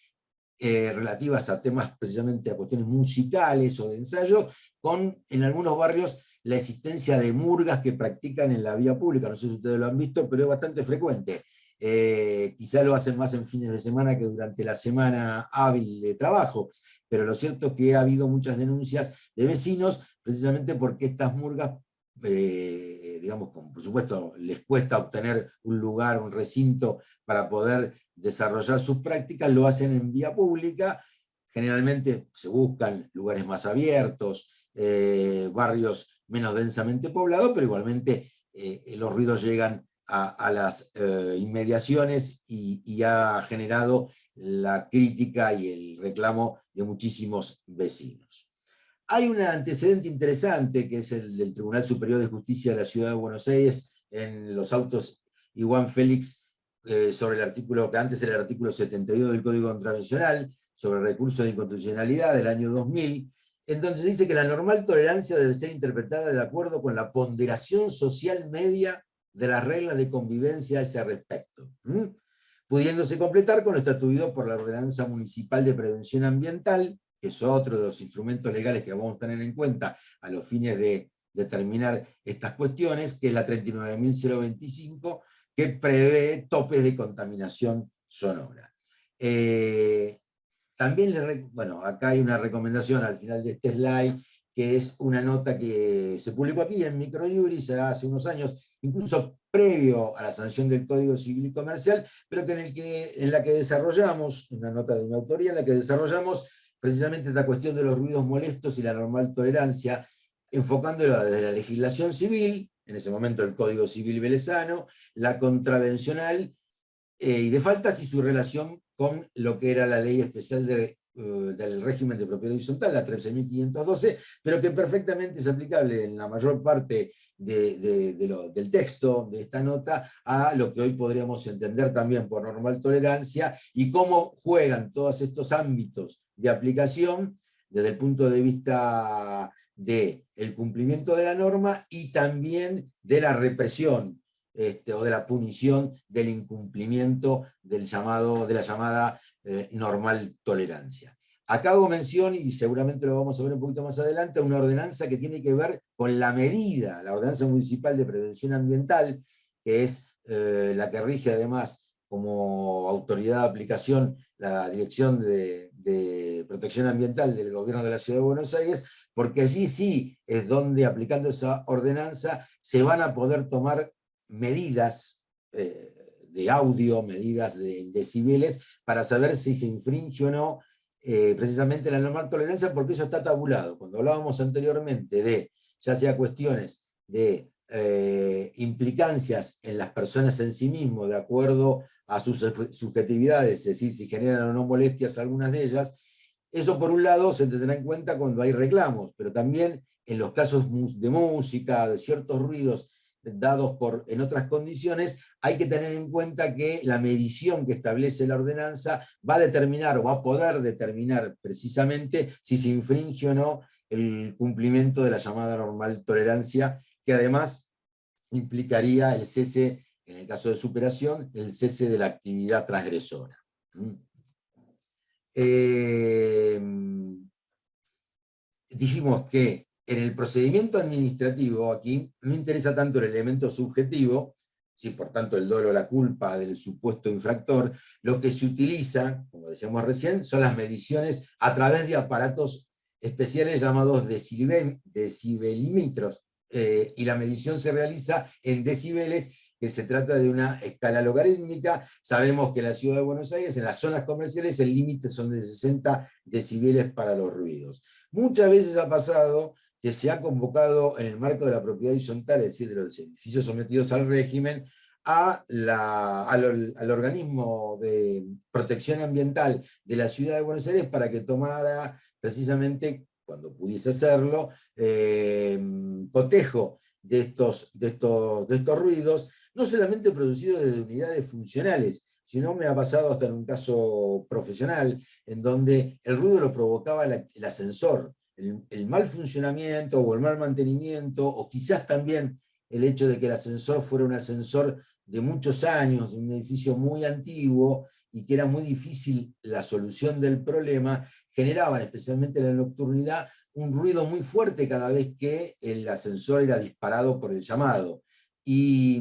relativas a temas precisamente a cuestiones musicales o de ensayo, con en algunos barrios la existencia de murgas que practican en la vía pública. No sé si ustedes lo han visto, pero es bastante frecuente. Quizá lo hacen más en fines de semana que durante la semana hábil de trabajo, pero lo cierto es que ha habido muchas denuncias de vecinos, precisamente porque estas murgas, digamos, por supuesto, les cuesta obtener un lugar, un recinto para poder desarrollar sus prácticas, lo hacen en vía pública. Generalmente se buscan lugares más abiertos, barrios menos densamente poblados, pero igualmente los ruidos llegan a las inmediaciones y ha generado la crítica y el reclamo de muchísimos vecinos. Hay un antecedente interesante que es el del Tribunal Superior de Justicia de la Ciudad de Buenos Aires en los autos Iguán Félix sobre el artículo, que antes era el artículo 72 del Código Contravencional, sobre recurso de inconstitucionalidad del año 2000, entonces dice que la normal tolerancia debe ser interpretada de acuerdo con la ponderación social media de las reglas de convivencia a ese respecto, pudiéndose completar con lo estatuido por la Ordenanza Municipal de Prevención Ambiental, que es otro de los instrumentos legales que vamos a tener en cuenta a los fines de determinar estas cuestiones, que es la 39.025, que prevé topes de contaminación sonora. También, bueno, acá hay una recomendación al final de este slide, que es una nota que se publicó aquí en Microjuris hace unos años, incluso previo a la sanción del Código Civil y Comercial, pero en la que desarrollamos, una nota de mi autoría, en la que desarrollamos precisamente esta cuestión de los ruidos molestos y la normal tolerancia, enfocándola desde la legislación civil, en ese momento el Código Civil velezano, la contravencional y de faltas y su relación con lo que era la ley especial del régimen de propiedad horizontal, la 13.512, pero que perfectamente es aplicable en la mayor parte del texto de esta nota a lo que hoy podríamos entender también por normal tolerancia y cómo juegan todos estos ámbitos de aplicación desde el punto de vista del cumplimiento de la norma y también de la represión o de la punición del incumplimiento de la llamada normal tolerancia. Acá hago mención, y seguramente lo vamos a ver un poquito más adelante, a una ordenanza que tiene que ver con la medida, la Ordenanza Municipal de Prevención Ambiental, que es la que rige además como autoridad de aplicación la Dirección de Protección Ambiental del Gobierno de la Ciudad de Buenos Aires, porque allí sí es donde, aplicando esa ordenanza, se van a poder tomar medidas de audio, medidas de decibeles, para saber si se infringe o no precisamente la normal tolerancia, porque eso está tabulado. Cuando hablábamos anteriormente de, ya sea cuestiones de implicancias en las personas en sí mismos, de acuerdo a sus subjetividades, es decir, si generan o no molestias algunas de ellas, eso por un lado se tendrá en cuenta cuando hay reclamos, pero también en los casos de música, de ciertos ruidos dados en otras condiciones, hay que tener en cuenta que la medición que establece la ordenanza va a determinar o va a poder determinar precisamente si se infringe o no el cumplimiento de la llamada normal tolerancia, que además implicaría el cese, en el caso de superación, el cese de la actividad transgresora. Dijimos que en el procedimiento administrativo aquí no interesa tanto el elemento subjetivo, ¿sí? Por tanto el dolo o la culpa del supuesto infractor. Lo que se utiliza, como decíamos recién, son las mediciones a través de aparatos especiales llamados decibelímetros, y la medición se realiza en decibeles, que se trata de una escala logarítmica. Sabemos que en la Ciudad de Buenos Aires, en las zonas comerciales, el límite son de 60 decibeles para los ruidos. Muchas veces ha pasado que se ha convocado en el marco de la propiedad horizontal, es decir, de los edificios sometidos al régimen, al organismo de protección ambiental de la Ciudad de Buenos Aires para que tomara precisamente, cuando pudiese hacerlo, cotejo de estos ruidos, no solamente producidos desde unidades funcionales, sino me ha pasado hasta en un caso profesional, en donde el ruido lo provocaba el ascensor, el mal funcionamiento o el mal mantenimiento, o quizás también el hecho de que el ascensor fuera un ascensor de muchos años, de un edificio muy antiguo, y que era muy difícil la solución del problema, generaban, especialmente en la nocturnidad, un ruido muy fuerte cada vez que el ascensor era disparado por el llamado. Y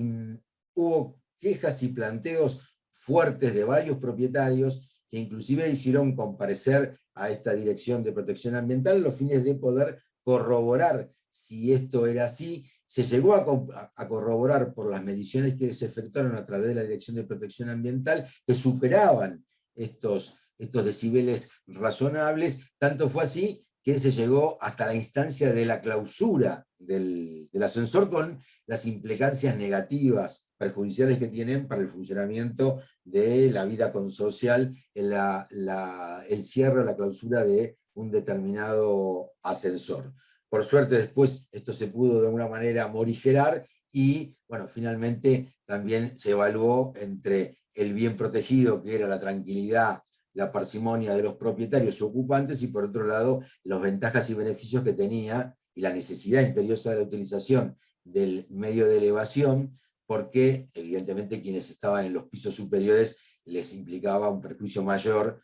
hubo quejas y planteos fuertes de varios propietarios que inclusive hicieron comparecer a esta Dirección de Protección Ambiental a los fines de poder corroborar si esto era así. Se llegó a corroborar por las mediciones que se efectuaron a través de la Dirección de Protección Ambiental, que superaban estos decibeles razonables. Tanto fue así que se llegó hasta la instancia de la clausura del ascensor, con las implicancias negativas, perjudiciales que tienen para el funcionamiento de la vida consocial, el cierre o la clausura de un determinado ascensor. Por suerte después esto se pudo de alguna manera morigerar y, bueno, finalmente también se evaluó entre el bien protegido, que era la tranquilidad la parsimonia de los propietarios y ocupantes, y por otro lado, las ventajas y beneficios que tenía y la necesidad imperiosa de la utilización del medio de elevación, porque evidentemente quienes estaban en los pisos superiores les implicaba un perjuicio mayor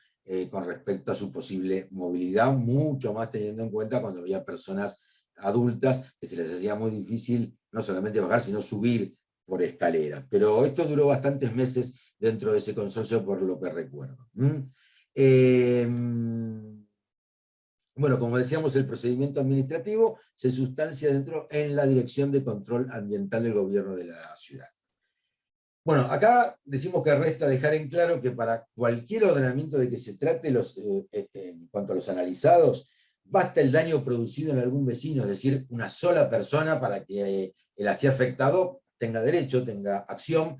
con respecto a su posible movilidad, mucho más teniendo en cuenta cuando había personas adultas que se les hacía muy difícil no solamente bajar, sino subir por escaleras. Pero esto duró bastantes meses dentro de ese consorcio, por lo que recuerdo. Bueno, como decíamos, el procedimiento administrativo se sustancia en la Dirección de Control Ambiental del Gobierno de la ciudad. Bueno, acá decimos que resta dejar en claro que para cualquier ordenamiento de que se trate en cuanto a los analizados, basta el daño producido en algún vecino, es decir, una sola persona, para que el así afectado tenga derecho, tenga acción,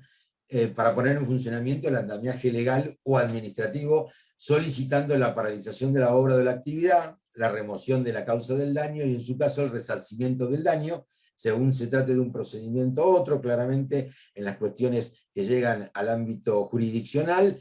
para poner en funcionamiento el andamiaje legal o administrativo, solicitando la paralización de la obra o de la actividad, la remoción de la causa del daño y, en su caso, el resarcimiento del daño, según se trate de un procedimiento u otro. Claramente, en las cuestiones que llegan al ámbito jurisdiccional,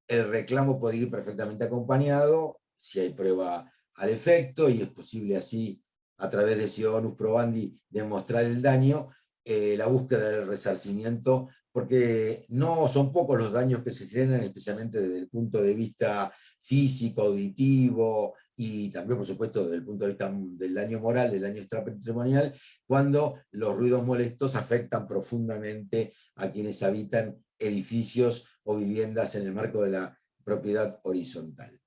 el reclamo puede ir perfectamente acompañado, si hay prueba al efecto, y es posible así, a través de si onus probandi, demostrar el daño, la búsqueda del resarcimiento, porque no son pocos los daños que se generan, especialmente desde el punto de vista físico, auditivo, y también, por supuesto, desde el punto de vista del daño moral, del daño extrapatrimonial, cuando los ruidos molestos afectan profundamente a quienes habitan edificios o viviendas en el marco de la propiedad horizontal.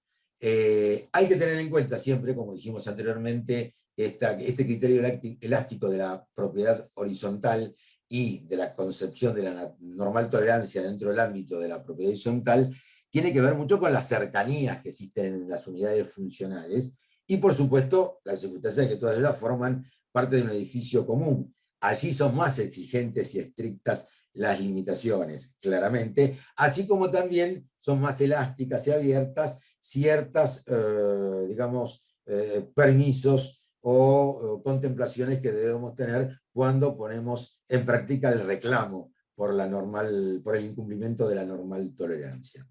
Hay que tener en cuenta siempre, como dijimos anteriormente, este criterio elástico de la propiedad horizontal y de la concepción de la normal tolerancia dentro del ámbito de la propiedad horizontal tiene que ver mucho con las cercanías que existen en las unidades funcionales y, por supuesto, la circunstancia de que todas ellas forman parte de un edificio común. Allí son más exigentes y estrictas las limitaciones, claramente, así como también son más elásticas y abiertas ciertas, permisos o contemplaciones que debemos tener cuando ponemos en práctica el reclamo por el incumplimiento de la normal tolerancia.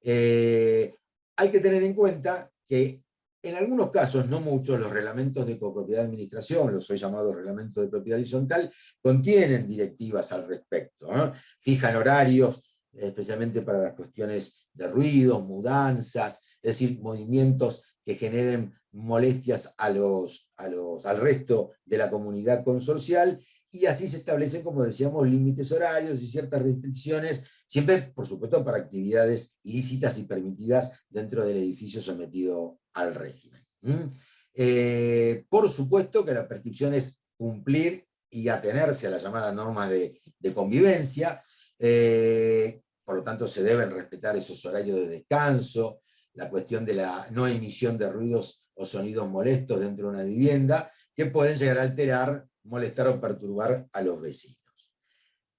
Hay que tener en cuenta que en algunos casos, no muchos, los reglamentos de copropiedad de administración, los hoy llamados reglamentos de propiedad horizontal, contienen directivas al respecto, ¿no? Fijan horarios, especialmente para las cuestiones de ruidos, mudanzas, es decir, movimientos que generen molestias al resto de la comunidad consorcial, y así se establecen, como decíamos, límites horarios y ciertas restricciones, siempre, por supuesto, para actividades lícitas y permitidas dentro del edificio sometido al régimen. Por supuesto que la prescripción es cumplir y atenerse a las llamadas normas de convivencia, por lo tanto se deben respetar esos horarios de descanso, la cuestión de la no emisión de ruidos o sonidos molestos dentro de una vivienda, que pueden llegar a alterar, molestar o perturbar a los vecinos.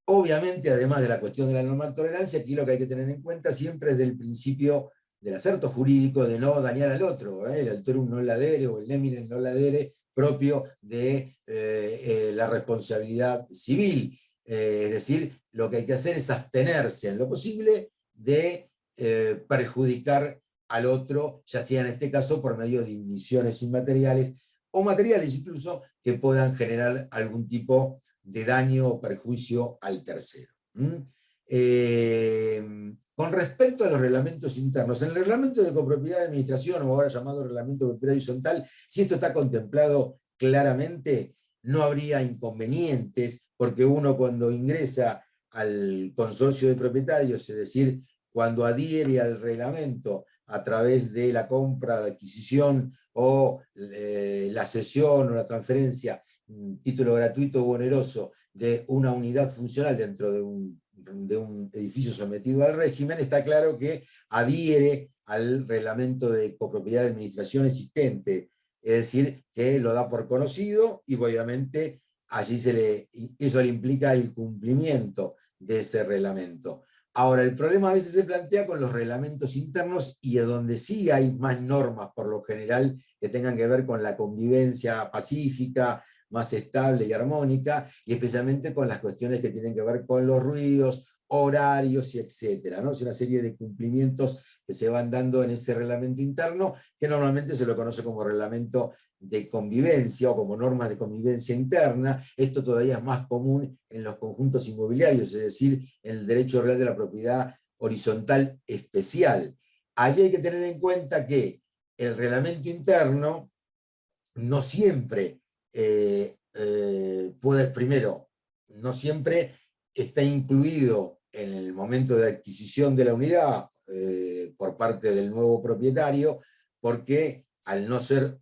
Obviamente, además de la cuestión de la normal tolerancia, aquí lo que hay que tener en cuenta siempre es del principio del acerto jurídico de no dañar al otro, el alterum non ladere o el neminem non ladere, propio de la responsabilidad civil. Es decir, lo que hay que hacer es abstenerse en lo posible de perjudicar al otro, ya sea en este caso por medio de inmisiones inmateriales o materiales incluso que puedan generar algún tipo de daño o perjuicio al tercero. Con respecto a los reglamentos internos, en el reglamento de copropiedad de administración, o ahora llamado reglamento de propiedad horizontal, si esto está contemplado claramente, no habría inconvenientes, porque uno cuando ingresa al consorcio de propietarios, es decir, cuando adhiere al reglamento a través de la compra, de adquisición o la cesión o la transferencia, título gratuito o oneroso, de una unidad funcional dentro de un edificio sometido al régimen, está claro que adhiere al reglamento de copropiedad de administración existente, es decir, que lo da por conocido y obviamente allí eso le implica el cumplimiento de ese reglamento. Ahora, el problema a veces se plantea con los reglamentos internos y es donde sí hay más normas, por lo general, que tengan que ver con la convivencia pacífica, más estable y armónica, y especialmente con las cuestiones que tienen que ver con los ruidos horarios y etcétera, ¿no? Es una serie de cumplimientos que se van dando en ese reglamento interno, que normalmente se lo conoce como reglamento de convivencia o como normas de convivencia interna. Esto todavía es más común en los conjuntos inmobiliarios, es decir, en el derecho real de la propiedad horizontal especial. Allí hay que tener en cuenta que el reglamento interno no siempre primero, no siempre está incluido en el momento de adquisición de la unidad por parte del nuevo propietario, porque al no ser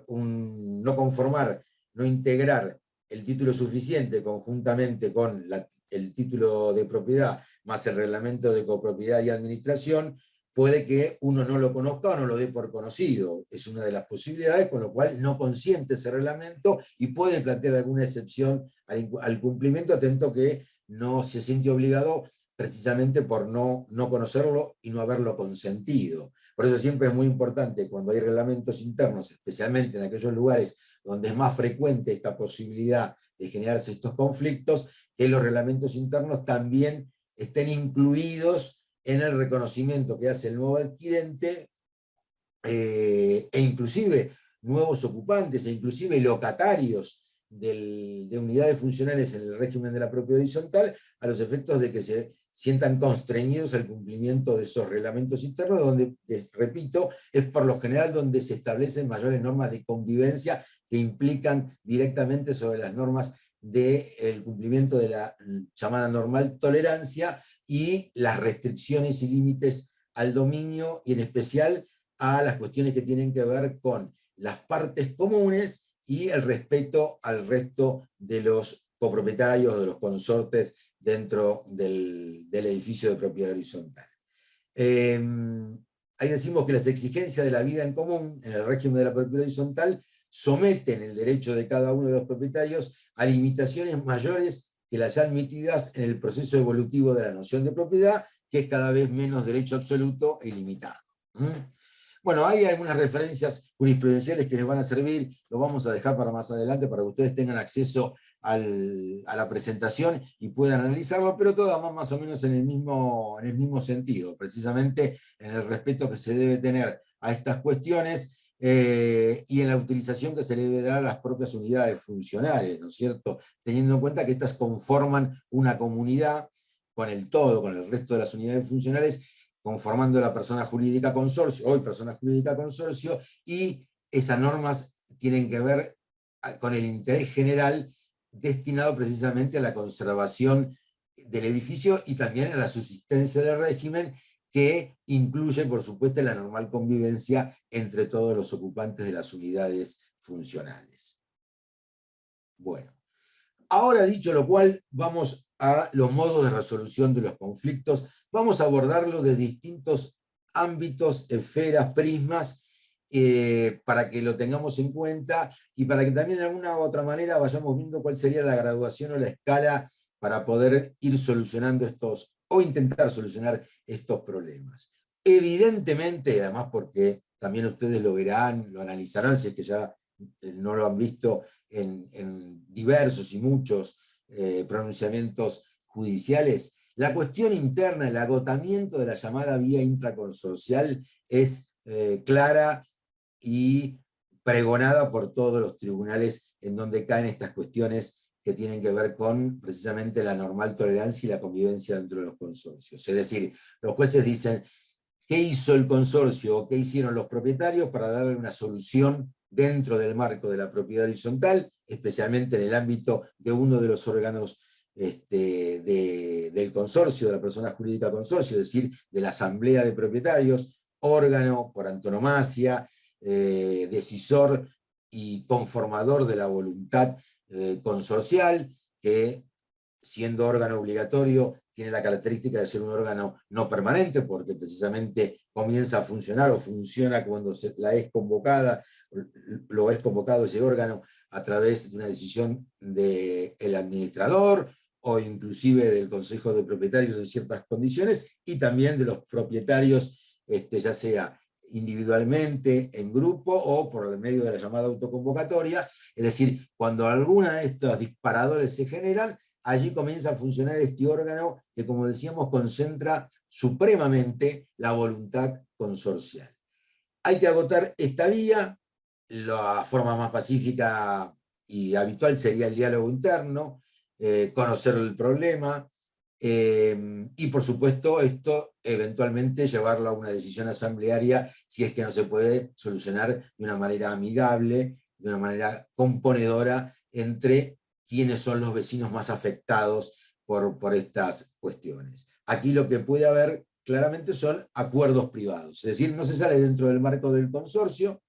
no conformar, no integrar el título suficiente conjuntamente con el título de propiedad más el reglamento de copropiedad y administración, puede que uno no lo conozca o no lo dé por conocido. Es una de las posibilidades, con lo cual no consiente ese reglamento y puede plantear alguna excepción al cumplimiento, atento que no se siente obligado precisamente por no conocerlo y no haberlo consentido. Por eso siempre es muy importante cuando hay reglamentos internos, especialmente en aquellos lugares donde es más frecuente esta posibilidad de generarse estos conflictos, que los reglamentos internos también estén incluidos en el reconocimiento que hace el nuevo adquirente e inclusive nuevos ocupantes e inclusive locatarios de unidades funcionales en el régimen de la propiedad horizontal, a los efectos de que se sientan constreñidos al cumplimiento de esos reglamentos internos, donde, repito, es por lo general donde se establecen mayores normas de convivencia que implican directamente sobre las normas del cumplimiento de la llamada normal tolerancia y las restricciones y límites al dominio, y en especial a las cuestiones que tienen que ver con las partes comunes y el respeto al resto de los copropietarios, de los consortes dentro del edificio de propiedad horizontal. Ahí decimos que las exigencias de la vida en común en el régimen de la propiedad horizontal someten el derecho de cada uno de los propietarios a limitaciones mayores que las ya admitidas en el proceso evolutivo de la noción de propiedad, que es cada vez menos derecho absoluto e ilimitado. Bueno, hay algunas referencias jurisprudenciales que les van a servir, lo vamos a dejar para más adelante para que ustedes tengan acceso a la presentación y puedan analizarlo, pero todas más o menos en el mismo sentido, precisamente en el respeto que se debe tener a estas cuestiones y en la utilización que se le debe dar a las propias unidades funcionales, ¿no es cierto? Teniendo en cuenta que estas conforman una comunidad con el todo, con el resto de las unidades funcionales, conformando la persona jurídica consorcio, hoy persona jurídica consorcio, y esas normas tienen que ver con el interés general destinado precisamente a la conservación del edificio y también a la subsistencia del régimen, que incluye, por supuesto, la normal convivencia entre todos los ocupantes de las unidades funcionales. Bueno, ahora dicho lo cual, vamos a los modos de resolución de los conflictos. Vamos a abordarlo de distintos ámbitos, esferas, prismas, para que lo tengamos en cuenta y para que también de alguna u otra manera vayamos viendo cuál sería la graduación o la escala para poder ir solucionando estos, o intentar solucionar estos problemas. Evidentemente, además porque también ustedes lo verán, lo analizarán, si es que ya no lo han visto en diversos y muchos pronunciamientos judiciales, la cuestión interna, el agotamiento de la llamada vía intraconsorcial es clara y pregonada por todos los tribunales en donde caen estas cuestiones que tienen que ver con precisamente la normal tolerancia y la convivencia dentro de los consorcios. Es decir, los jueces dicen, ¿qué hizo el consorcio o qué hicieron los propietarios para darle una solución dentro del marco de la propiedad horizontal, especialmente en el ámbito de uno de los órganos del consorcio, de la persona jurídica consorcio, es decir, de la asamblea de propietarios, órgano por antonomasia, decisor y conformador de la voluntad consorcial, que siendo órgano obligatorio tiene la característica de ser un órgano no permanente, porque precisamente comienza a funcionar o funciona cuando lo es convocado ese órgano a través de una decisión del administrador o inclusive del Consejo de Propietarios en ciertas condiciones, y también de los propietarios, ya sea individualmente, en grupo o por el medio de la llamada autoconvocatoria. Es decir, cuando alguna de estos disparadores se generan, allí comienza a funcionar este órgano que, como decíamos, concentra supremamente la voluntad consorcial. Hay que agotar esta vía. La forma más pacífica y habitual sería el diálogo interno, conocer el problema, y por supuesto esto eventualmente llevarlo a una decisión asamblearia si es que no se puede solucionar de una manera amigable, de una manera componedora entre quienes son los vecinos más afectados por estas cuestiones. Aquí lo que puede haber claramente son acuerdos privados, es decir, no se sale dentro del marco del consorcio,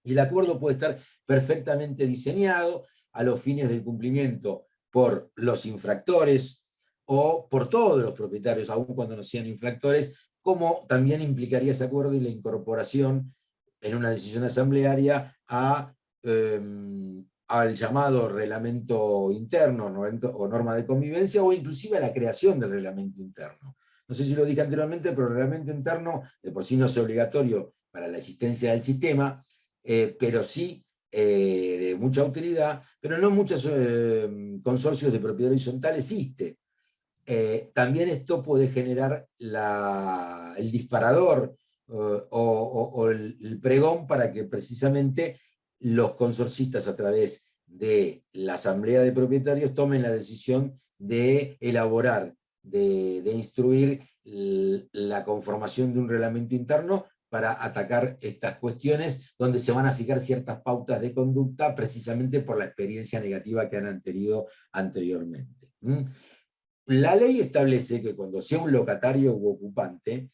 y el acuerdo puede estar perfectamente diseñado a los fines del cumplimiento por los infractores o por todos los propietarios, aun cuando no sean infractores, como también implicaría ese acuerdo y la incorporación en una decisión asamblearia al llamado reglamento interno o norma de convivencia, o inclusive a la creación del reglamento interno. No sé si lo dije anteriormente, pero el reglamento interno de por sí no es obligatorio para la existencia del sistema, pero sí de mucha utilidad, pero no muchos consorcios de propiedad horizontal existe. También esto puede generar el disparador o el pregón para que precisamente los consorcistas, a través de la asamblea de propietarios, tomen la decisión de elaborar, de instruir la conformación de un reglamento interno para atacar estas cuestiones, donde se van a fijar ciertas pautas de conducta precisamente por la experiencia negativa que han tenido anteriormente. La ley establece que cuando sea un locatario u ocupante,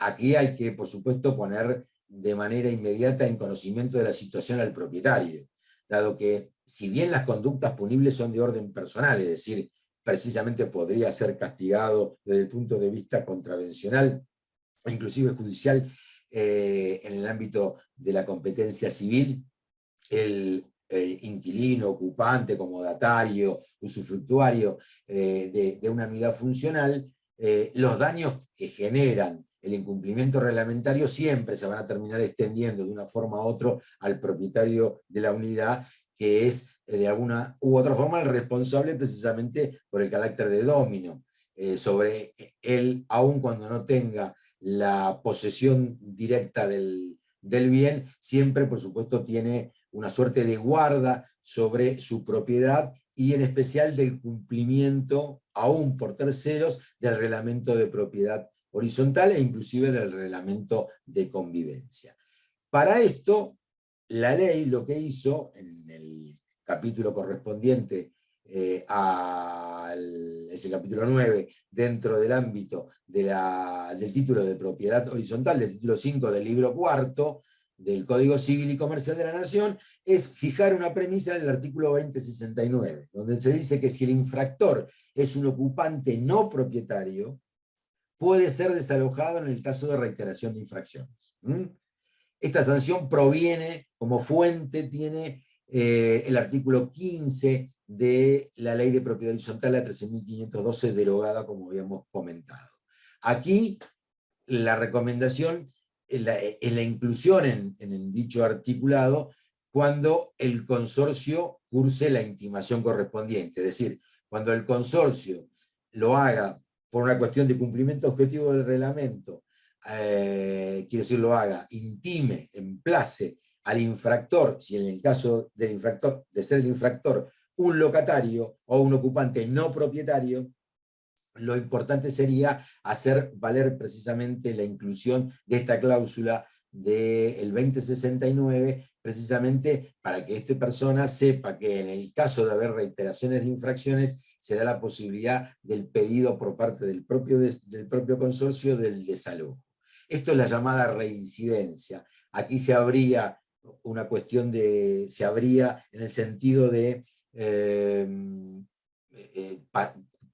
aquí hay que, por supuesto, poner de manera inmediata en conocimiento de la situación al propietario, dado que, si bien las conductas punibles son de orden personal, es decir, precisamente podría ser castigado desde el punto de vista contravencional, inclusive judicial, en el ámbito de la competencia civil, el inquilino, ocupante, comodatario, usufructuario de una unidad funcional, los daños que generan el incumplimiento reglamentario siempre se van a terminar extendiendo de una forma u otra al propietario de la unidad, que es de alguna u otra forma el responsable precisamente por el carácter de dominio sobre él, aun cuando no tenga la posesión directa del bien, siempre por supuesto tiene una suerte de guarda sobre su propiedad, y en especial del cumplimiento, aún por terceros, del reglamento de propiedad horizontal e inclusive del reglamento de convivencia. Para esto, la ley lo que hizo, en el capítulo correspondiente ese capítulo 9, dentro del ámbito del título de propiedad horizontal, del título 5 del libro cuarto del Código Civil y Comercial de la Nación, es fijar una premisa en el artículo 2069, donde se dice que si el infractor es un ocupante no propietario, puede ser desalojado en el caso de reiteración de infracciones. Esta sanción proviene, como fuente, tiene el artículo 15 de la Ley de Propiedad Horizontal, la 13.512, derogada, como habíamos comentado. Aquí la recomendación es la inclusión en dicho articulado cuando el consorcio curse la intimación correspondiente, es decir, cuando el consorcio lo haga por una cuestión de cumplimiento objetivo del reglamento, quiere decir, lo haga, intime, emplace al infractor, si en el caso del infractor, de ser el infractor un locatario o un ocupante no propietario, lo importante sería hacer valer precisamente la inclusión de esta cláusula del 2069, precisamente para que esta persona sepa que en el caso de haber reiteraciones de infracciones, se da la posibilidad del pedido por parte del propio consorcio del desalojo. Esto es la llamada reincidencia. Aquí se habría una cuestión se habría en el sentido de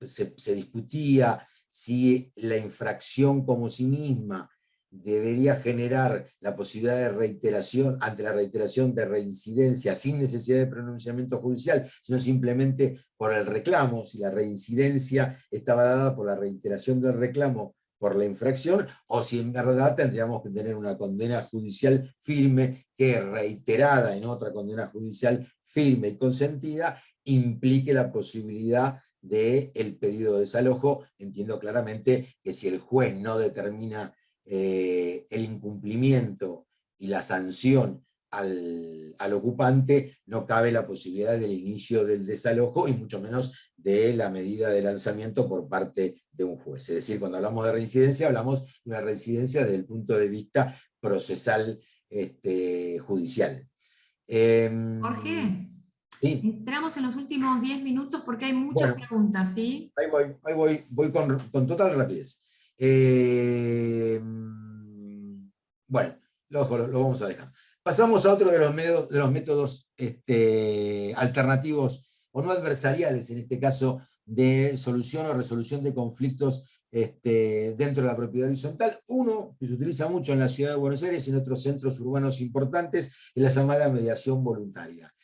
se discutía si la infracción como sí misma debería generar la posibilidad de reiteración, ante la reiteración de reincidencia, sin necesidad de pronunciamiento judicial, sino simplemente por el reclamo, si la reincidencia estaba dada por la reiteración del reclamo por la infracción, o si en verdad tendríamos que tener una condena judicial firme que, reiterada en otra condena judicial firme y consentida, implique la posibilidad del pedido de desalojo. Entiendo claramente que si el juez no determina el incumplimiento y la sanción al ocupante, no cabe la posibilidad del inicio del desalojo y mucho menos de la medida de lanzamiento por parte de un juez. Es decir, cuando hablamos de reincidencia, hablamos de una reincidencia desde el punto de vista procesal judicial. Jorge, Sí, entramos en los últimos 10 minutos porque hay muchas bueno, preguntas, ¿sí? ahí voy con total rapidez. Bueno, lo vamos a dejar. Pasamos a otro de los métodos alternativos, o no adversariales, en este caso, de solución o resolución de conflictos dentro de la propiedad horizontal. Uno que se utiliza mucho en la ciudad de Buenos Aires y en otros centros urbanos importantes es la llamada mediación voluntaria.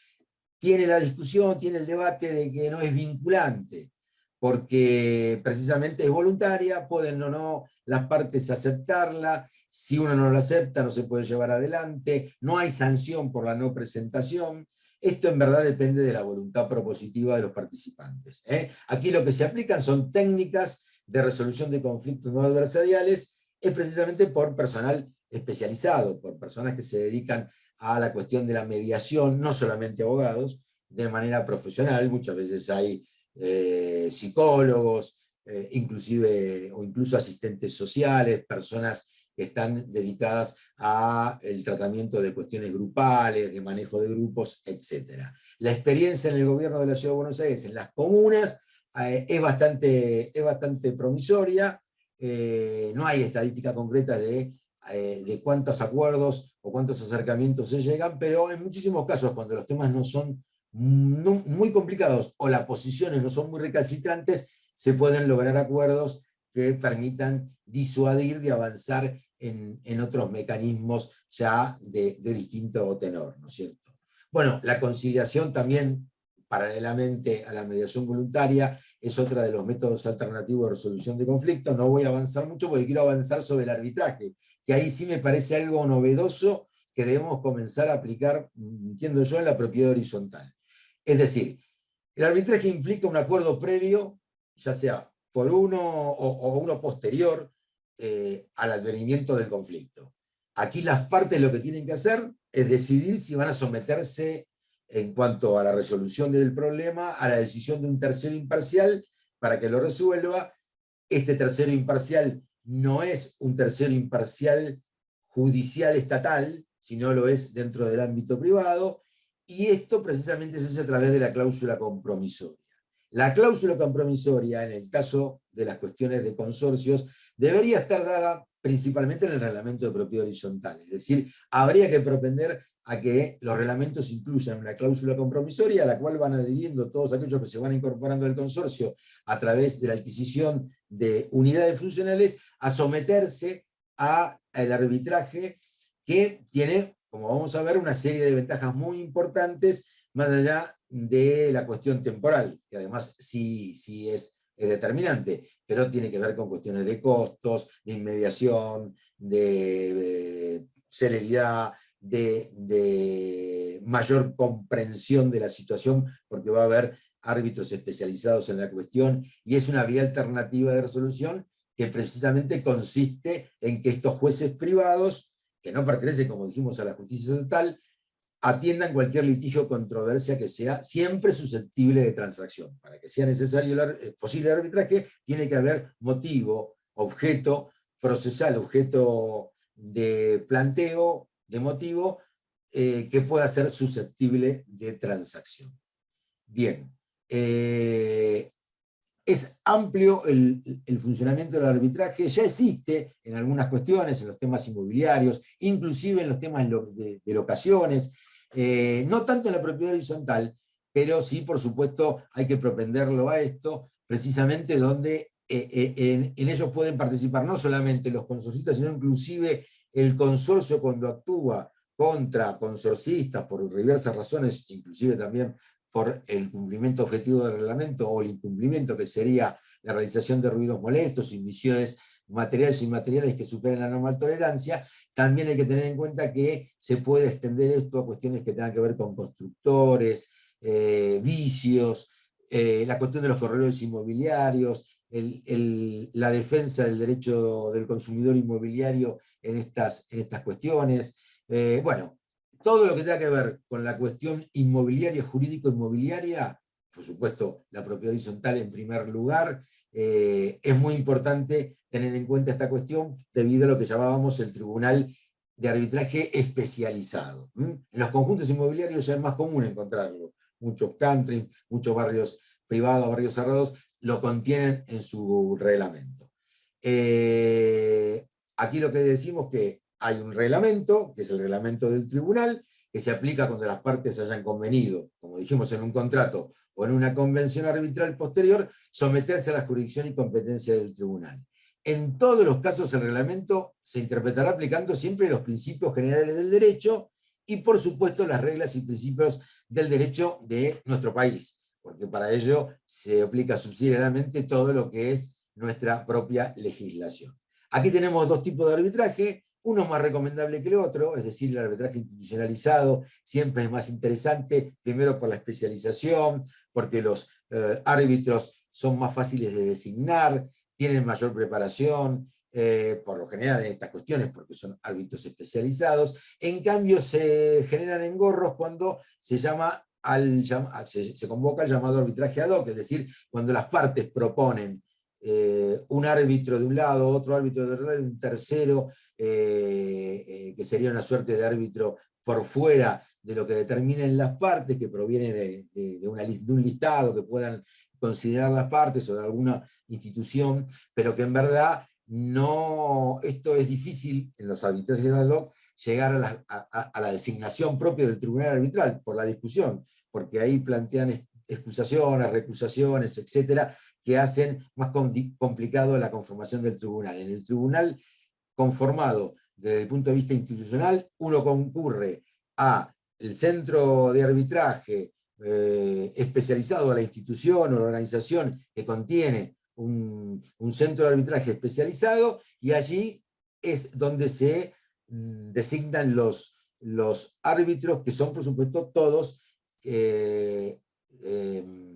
Tiene la discusión, tiene el debate de que no es vinculante, porque precisamente es voluntaria, pueden o no las partes aceptarla. Si uno no lo acepta, no se puede llevar adelante, no hay sanción por la no presentación. Esto en verdad depende de la voluntad propositiva de los participantes. Aquí lo que se aplican son técnicas de resolución de conflictos no adversariales, es precisamente por personal especializado, por personas que se dedican a la cuestión de la mediación, no solamente abogados, de manera profesional. Muchas veces hay psicólogos, inclusive o incluso asistentes sociales, personas que están dedicadas al tratamiento de cuestiones grupales, de manejo de grupos, etc. La experiencia en el gobierno de la Ciudad de Buenos Aires, en las comunas, es bastante promisoria. No hay estadística concreta de cuántos acuerdos o cuántos acercamientos se llegan, pero en muchísimos casos, cuando los temas no son muy complicados o las posiciones no son muy recalcitrantes, se pueden lograr acuerdos que permitan disuadir de avanzar en otros mecanismos ya de distinto tenor, ¿no es cierto? Bueno, la conciliación también, paralelamente a la mediación voluntaria, es otra de los métodos alternativos de resolución de conflictos. No voy a avanzar mucho porque quiero avanzar sobre el arbitraje, que ahí sí me parece algo novedoso que debemos comenzar a aplicar, entiendo yo, en la propiedad horizontal. Es decir, el arbitraje implica un acuerdo previo, ya sea por uno o uno posterior al advenimiento del conflicto. Aquí las partes lo que tienen que hacer es decidir si van a someterse en cuanto a la resolución del problema a la decisión de un tercero imparcial para que lo resuelva. Este tercero imparcial no es un tercero imparcial judicial estatal, sino lo es dentro del ámbito privado, y esto precisamente se hace a través de la cláusula compromisoria. La cláusula compromisoria, en el caso de las cuestiones de consorcios, debería estar dada principalmente en el reglamento de propiedad horizontal, es decir, habría que propender a que los reglamentos incluyan una cláusula compromisoria a la cual van adhiriendo todos aquellos que se van incorporando al consorcio a través de la adquisición de unidades funcionales a someterse al arbitraje, que tiene, como vamos a ver, una serie de ventajas muy importantes más allá de la cuestión temporal, que además sí es determinante, pero tiene que ver con cuestiones de costos, de inmediación, de celeridad, de mayor comprensión de la situación, porque va a haber árbitros especializados en la cuestión, y es una vía alternativa de resolución que precisamente consiste en que estos jueces privados, que no pertenecen, como dijimos, a la justicia estatal, atiendan cualquier litigio o controversia que sea siempre susceptible de transacción. Para que sea necesario posible el arbitraje, tiene que haber motivo, objeto procesal, objeto de planteo, de motivo, que pueda ser susceptible de transacción. Bien. Es amplio el funcionamiento del arbitraje, ya existe en algunas cuestiones, en los temas inmobiliarios, inclusive en los temas de locaciones, no tanto en la propiedad horizontal, pero sí, por supuesto, hay que propenderlo a esto, precisamente donde en ellos pueden participar no solamente los consorcistas, sino inclusive el consorcio cuando actúa contra consorcistas por diversas razones, inclusive también por el cumplimiento objetivo del reglamento o el incumplimiento, que sería la realización de ruidos molestos, emisiones materiales o inmateriales que superen la normal tolerancia. También hay que tener en cuenta que se puede extender esto a cuestiones que tengan que ver con constructores, vicios, la cuestión de los corredores inmobiliarios, la defensa del derecho del consumidor inmobiliario en estas cuestiones. Bueno, todo lo que tenga que ver con la cuestión inmobiliaria, jurídico-inmobiliaria, por supuesto, la propiedad horizontal en primer lugar, es muy importante tener en cuenta esta cuestión debido a lo que llamábamos el tribunal de arbitraje especializado. En los conjuntos inmobiliarios ya es más común encontrarlo. Muchos country, muchos barrios privados, barrios cerrados, lo contienen en su reglamento. Aquí lo que decimos que hay un reglamento, que es el reglamento del tribunal, que se aplica cuando las partes hayan convenido, como dijimos, en un contrato o en una convención arbitral posterior, someterse a la jurisdicción y competencia del tribunal. En todos los casos el reglamento se interpretará aplicando siempre los principios generales del derecho y por supuesto las reglas y principios del derecho de nuestro país, porque para ello se aplica subsidiariamente todo lo que es nuestra propia legislación. Aquí tenemos dos tipos de arbitraje, uno más recomendable que el otro, es decir, el arbitraje institucionalizado siempre es más interesante, primero por la especialización, porque los árbitros son más fáciles de designar, tienen mayor preparación, por lo general en estas cuestiones, porque son árbitros especializados. En cambio, se generan engorros cuando se convoca el llamado arbitraje ad hoc, es decir, cuando las partes proponen un árbitro de un lado, otro árbitro de otro lado, un tercero, que sería una suerte de árbitro por fuera de lo que determinen las partes, que proviene de un listado que puedan considerar las partes o de alguna institución, pero que en verdad no, esto es difícil en los arbitrajes ad hoc llegar a la designación propia del tribunal arbitral por la discusión, porque ahí plantean excusaciones, recusaciones, etcétera, que hacen más complicado la conformación del tribunal. En el tribunal conformado desde el punto de vista institucional, uno concurre al centro de arbitraje especializado, a la institución o la organización que contiene un centro de arbitraje especializado, y allí es donde se designan los árbitros, que son por supuesto todos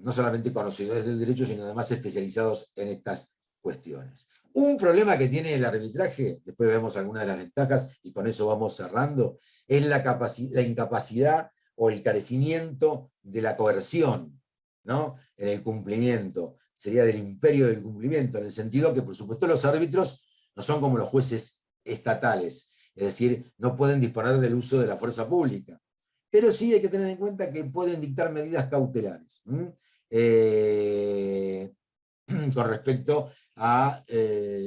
no solamente conocedores del derecho, sino además especializados en estas cuestiones. Un problema que tiene el arbitraje, después vemos algunas de las ventajas y con eso vamos cerrando, es la incapacidad o el carecimiento de la coerción, ¿no? En el cumplimiento. Sería del imperio del cumplimiento, en el sentido que, por supuesto, los árbitros no son como los jueces estatales, es decir, no pueden disponer del uso de la fuerza pública. Pero sí hay que tener en cuenta que pueden dictar medidas cautelares con respecto a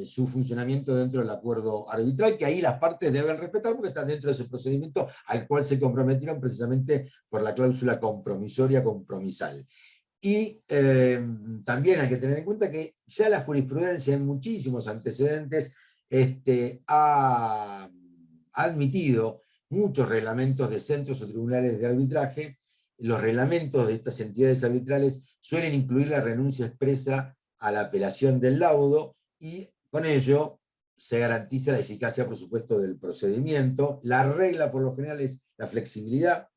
su funcionamiento dentro del acuerdo arbitral, que ahí las partes deben respetar porque están dentro de ese procedimiento al cual se comprometieron precisamente por la cláusula compromisoria compromisal. Y también hay que tener en cuenta que ya la jurisprudencia en muchísimos antecedentes ha admitido muchos reglamentos de centros o tribunales de arbitraje. Los reglamentos de estas entidades arbitrales suelen incluir la renuncia expresa a la apelación del laudo, y con ello se garantiza la eficacia, por supuesto, del procedimiento. La regla, por lo general, es la flexibilidad.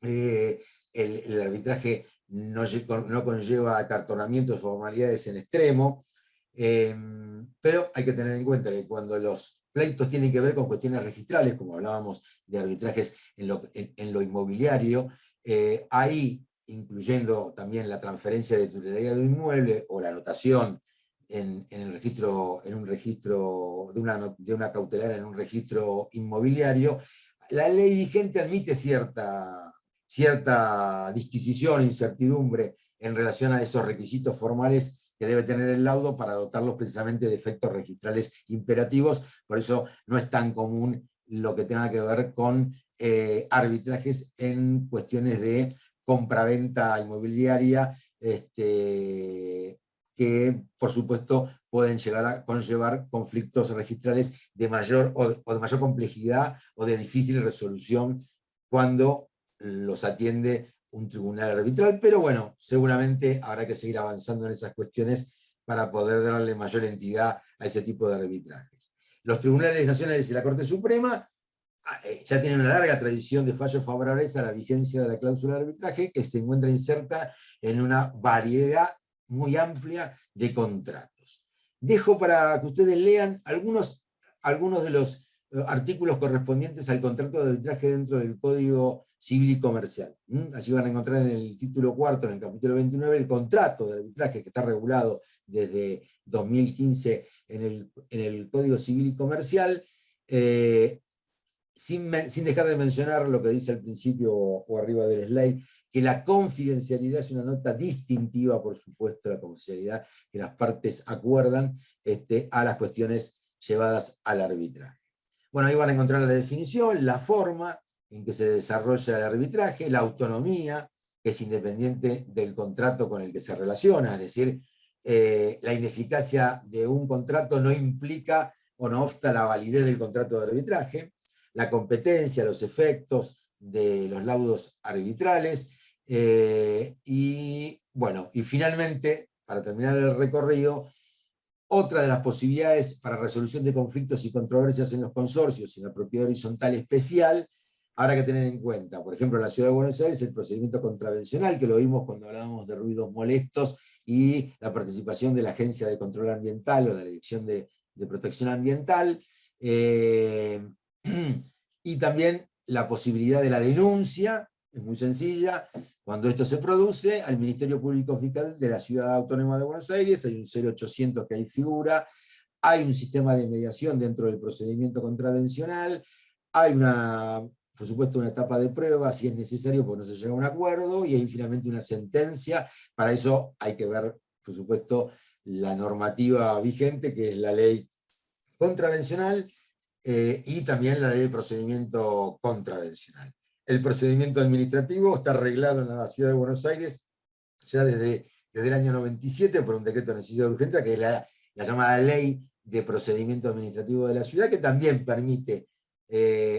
El arbitraje no conlleva acartonamientos o formalidades en extremo, pero hay que tener en cuenta que cuando los pleitos tienen que ver con cuestiones registrales, como hablábamos de arbitrajes en lo inmobiliario, ahí, incluyendo también la transferencia de titularidad de un inmueble o la anotación en un registro de una cautelar en un registro inmobiliario, la ley vigente admite cierta disquisición, incertidumbre en relación a esos requisitos formales que debe tener el laudo para dotarlos precisamente de efectos registrales imperativos. Por eso no es tan común lo que tenga que ver con arbitrajes en cuestiones de compraventa inmobiliaria, que por supuesto pueden llegar a conllevar conflictos registrales de mayor complejidad o de difícil resolución cuando los atiende un tribunal arbitral, pero bueno, seguramente habrá que seguir avanzando en esas cuestiones para poder darle mayor entidad a ese tipo de arbitrajes. Los tribunales nacionales y la Corte Suprema ya tienen una larga tradición de fallos favorables a la vigencia de la cláusula de arbitraje, que se encuentra inserta en una variedad muy amplia de contratos. Dejo para que ustedes lean algunos de los artículos correspondientes al contrato de arbitraje dentro del Código Civil y Comercial. Allí van a encontrar en el título cuarto, en el capítulo 29, el contrato de arbitraje que está regulado desde 2015 en el Código Civil y Comercial, sin dejar de mencionar lo que dice al principio o arriba del slide, que la confidencialidad es una nota distintiva, por supuesto, la confidencialidad que las partes acuerdan a las cuestiones llevadas al arbitraje. Bueno, ahí van a encontrar la definición, la forma en que se desarrolla el arbitraje, la autonomía, que es independiente del contrato con el que se relaciona, es decir, la ineficacia de un contrato no implica o no obsta la validez del contrato de arbitraje, la competencia, los efectos de los laudos arbitrales, y finalmente, para terminar el recorrido, otra de las posibilidades para resolución de conflictos y controversias en los consorcios en la propiedad horizontal especial, habrá que tener en cuenta, por ejemplo, en la Ciudad de Buenos Aires, el procedimiento contravencional, que lo vimos cuando hablábamos de ruidos molestos, y la participación de la Agencia de Control Ambiental o de la Dirección de Protección Ambiental, y también la posibilidad de la denuncia, es muy sencilla, cuando esto se produce, al Ministerio Público Fiscal de la Ciudad Autónoma de Buenos Aires, hay un 0800 que ahí figura, hay un sistema de mediación dentro del procedimiento contravencional, hay por supuesto una etapa de prueba, si es necesario, porque no se llega a un acuerdo, y hay finalmente una sentencia. Para eso hay que ver, por supuesto, la normativa vigente, que es la ley contravencional, y también la ley de procedimiento contravencional. El procedimiento administrativo está arreglado en la Ciudad de Buenos Aires ya desde el año 97 por un decreto de necesidad de urgencia, que es la llamada Ley de Procedimiento Administrativo de la Ciudad, que también permite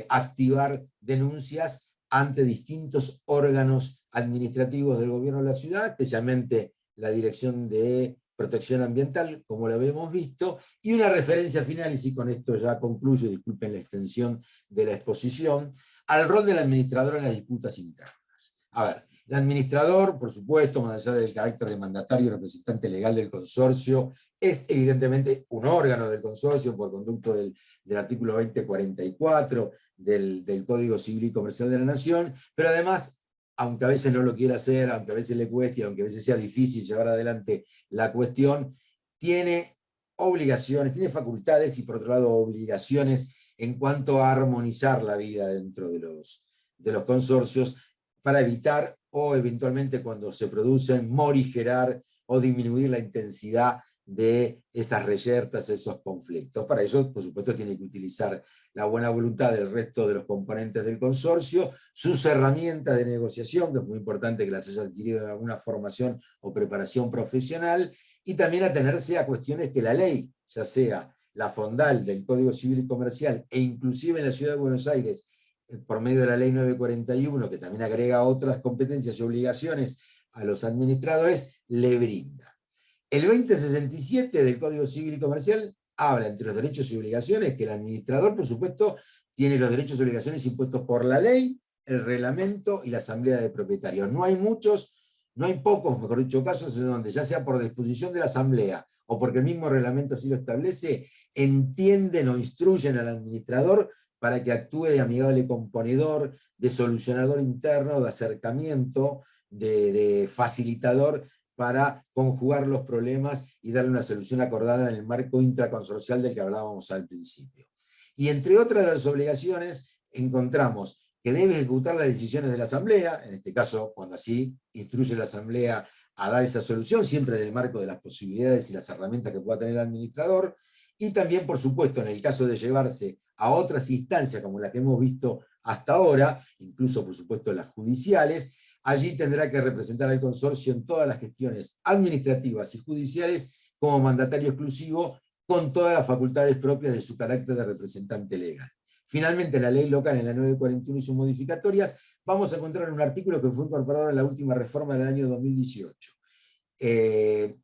activar denuncias ante distintos órganos administrativos del gobierno de la ciudad, especialmente la Dirección de Protección Ambiental, como lo habíamos visto, y una referencia final, y sí, con esto ya concluyo, disculpen la extensión de la exposición, al rol del administrador en las disputas internas. A ver, el administrador, por supuesto, más allá del carácter de mandatario y representante legal del consorcio, es evidentemente un órgano del consorcio por conducto del artículo 2044 del Código Civil y Comercial de la Nación, pero además, aunque a veces no lo quiera hacer, aunque a veces le cueste, aunque a veces sea difícil llevar adelante la cuestión, tiene obligaciones, tiene facultades y por otro lado obligaciones en cuanto a armonizar la vida dentro de los consorcios para evitar o eventualmente cuando se producen morigerar o disminuir la intensidad de esas reyertas, esos conflictos. Para eso, por supuesto, tiene que utilizar la buena voluntad del resto de los componentes del consorcio, sus herramientas de negociación, que es muy importante que las haya adquirido en alguna formación o preparación profesional, y también atenerse a cuestiones que la ley, ya sea la fondal del Código Civil y Comercial, e inclusive en la Ciudad de Buenos Aires, por medio de la ley 941, que también agrega otras competencias y obligaciones a los administradores, le brinda. El 2067 del Código Civil y Comercial habla entre los derechos y obligaciones que el administrador, por supuesto, tiene los derechos y obligaciones impuestos por la ley, el reglamento y la asamblea de propietarios. No hay pocos, mejor dicho, casos en donde, ya sea por disposición de la asamblea o porque el mismo reglamento así lo establece, entienden o instruyen al administrador para que actúe de amigable componedor, de solucionador interno, de acercamiento, de facilitador, para conjugar los problemas y darle una solución acordada en el marco intraconsorcial del que hablábamos al principio. Y entre otras de las obligaciones, encontramos que debe ejecutar las decisiones de la asamblea, en este caso, cuando así instruye la asamblea a dar esa solución, siempre en el marco de las posibilidades y las herramientas que pueda tener el administrador, y también, por supuesto, en el caso de llevarse a otras instancias como las que hemos visto hasta ahora, incluso, por supuesto, las judiciales, allí tendrá que representar al consorcio en todas las gestiones administrativas y judiciales como mandatario exclusivo, con todas las facultades propias de su carácter de representante legal. Finalmente, la ley local, en la 941 y sus modificatorias, vamos a encontrar un artículo que fue incorporado en la última reforma del año 2018.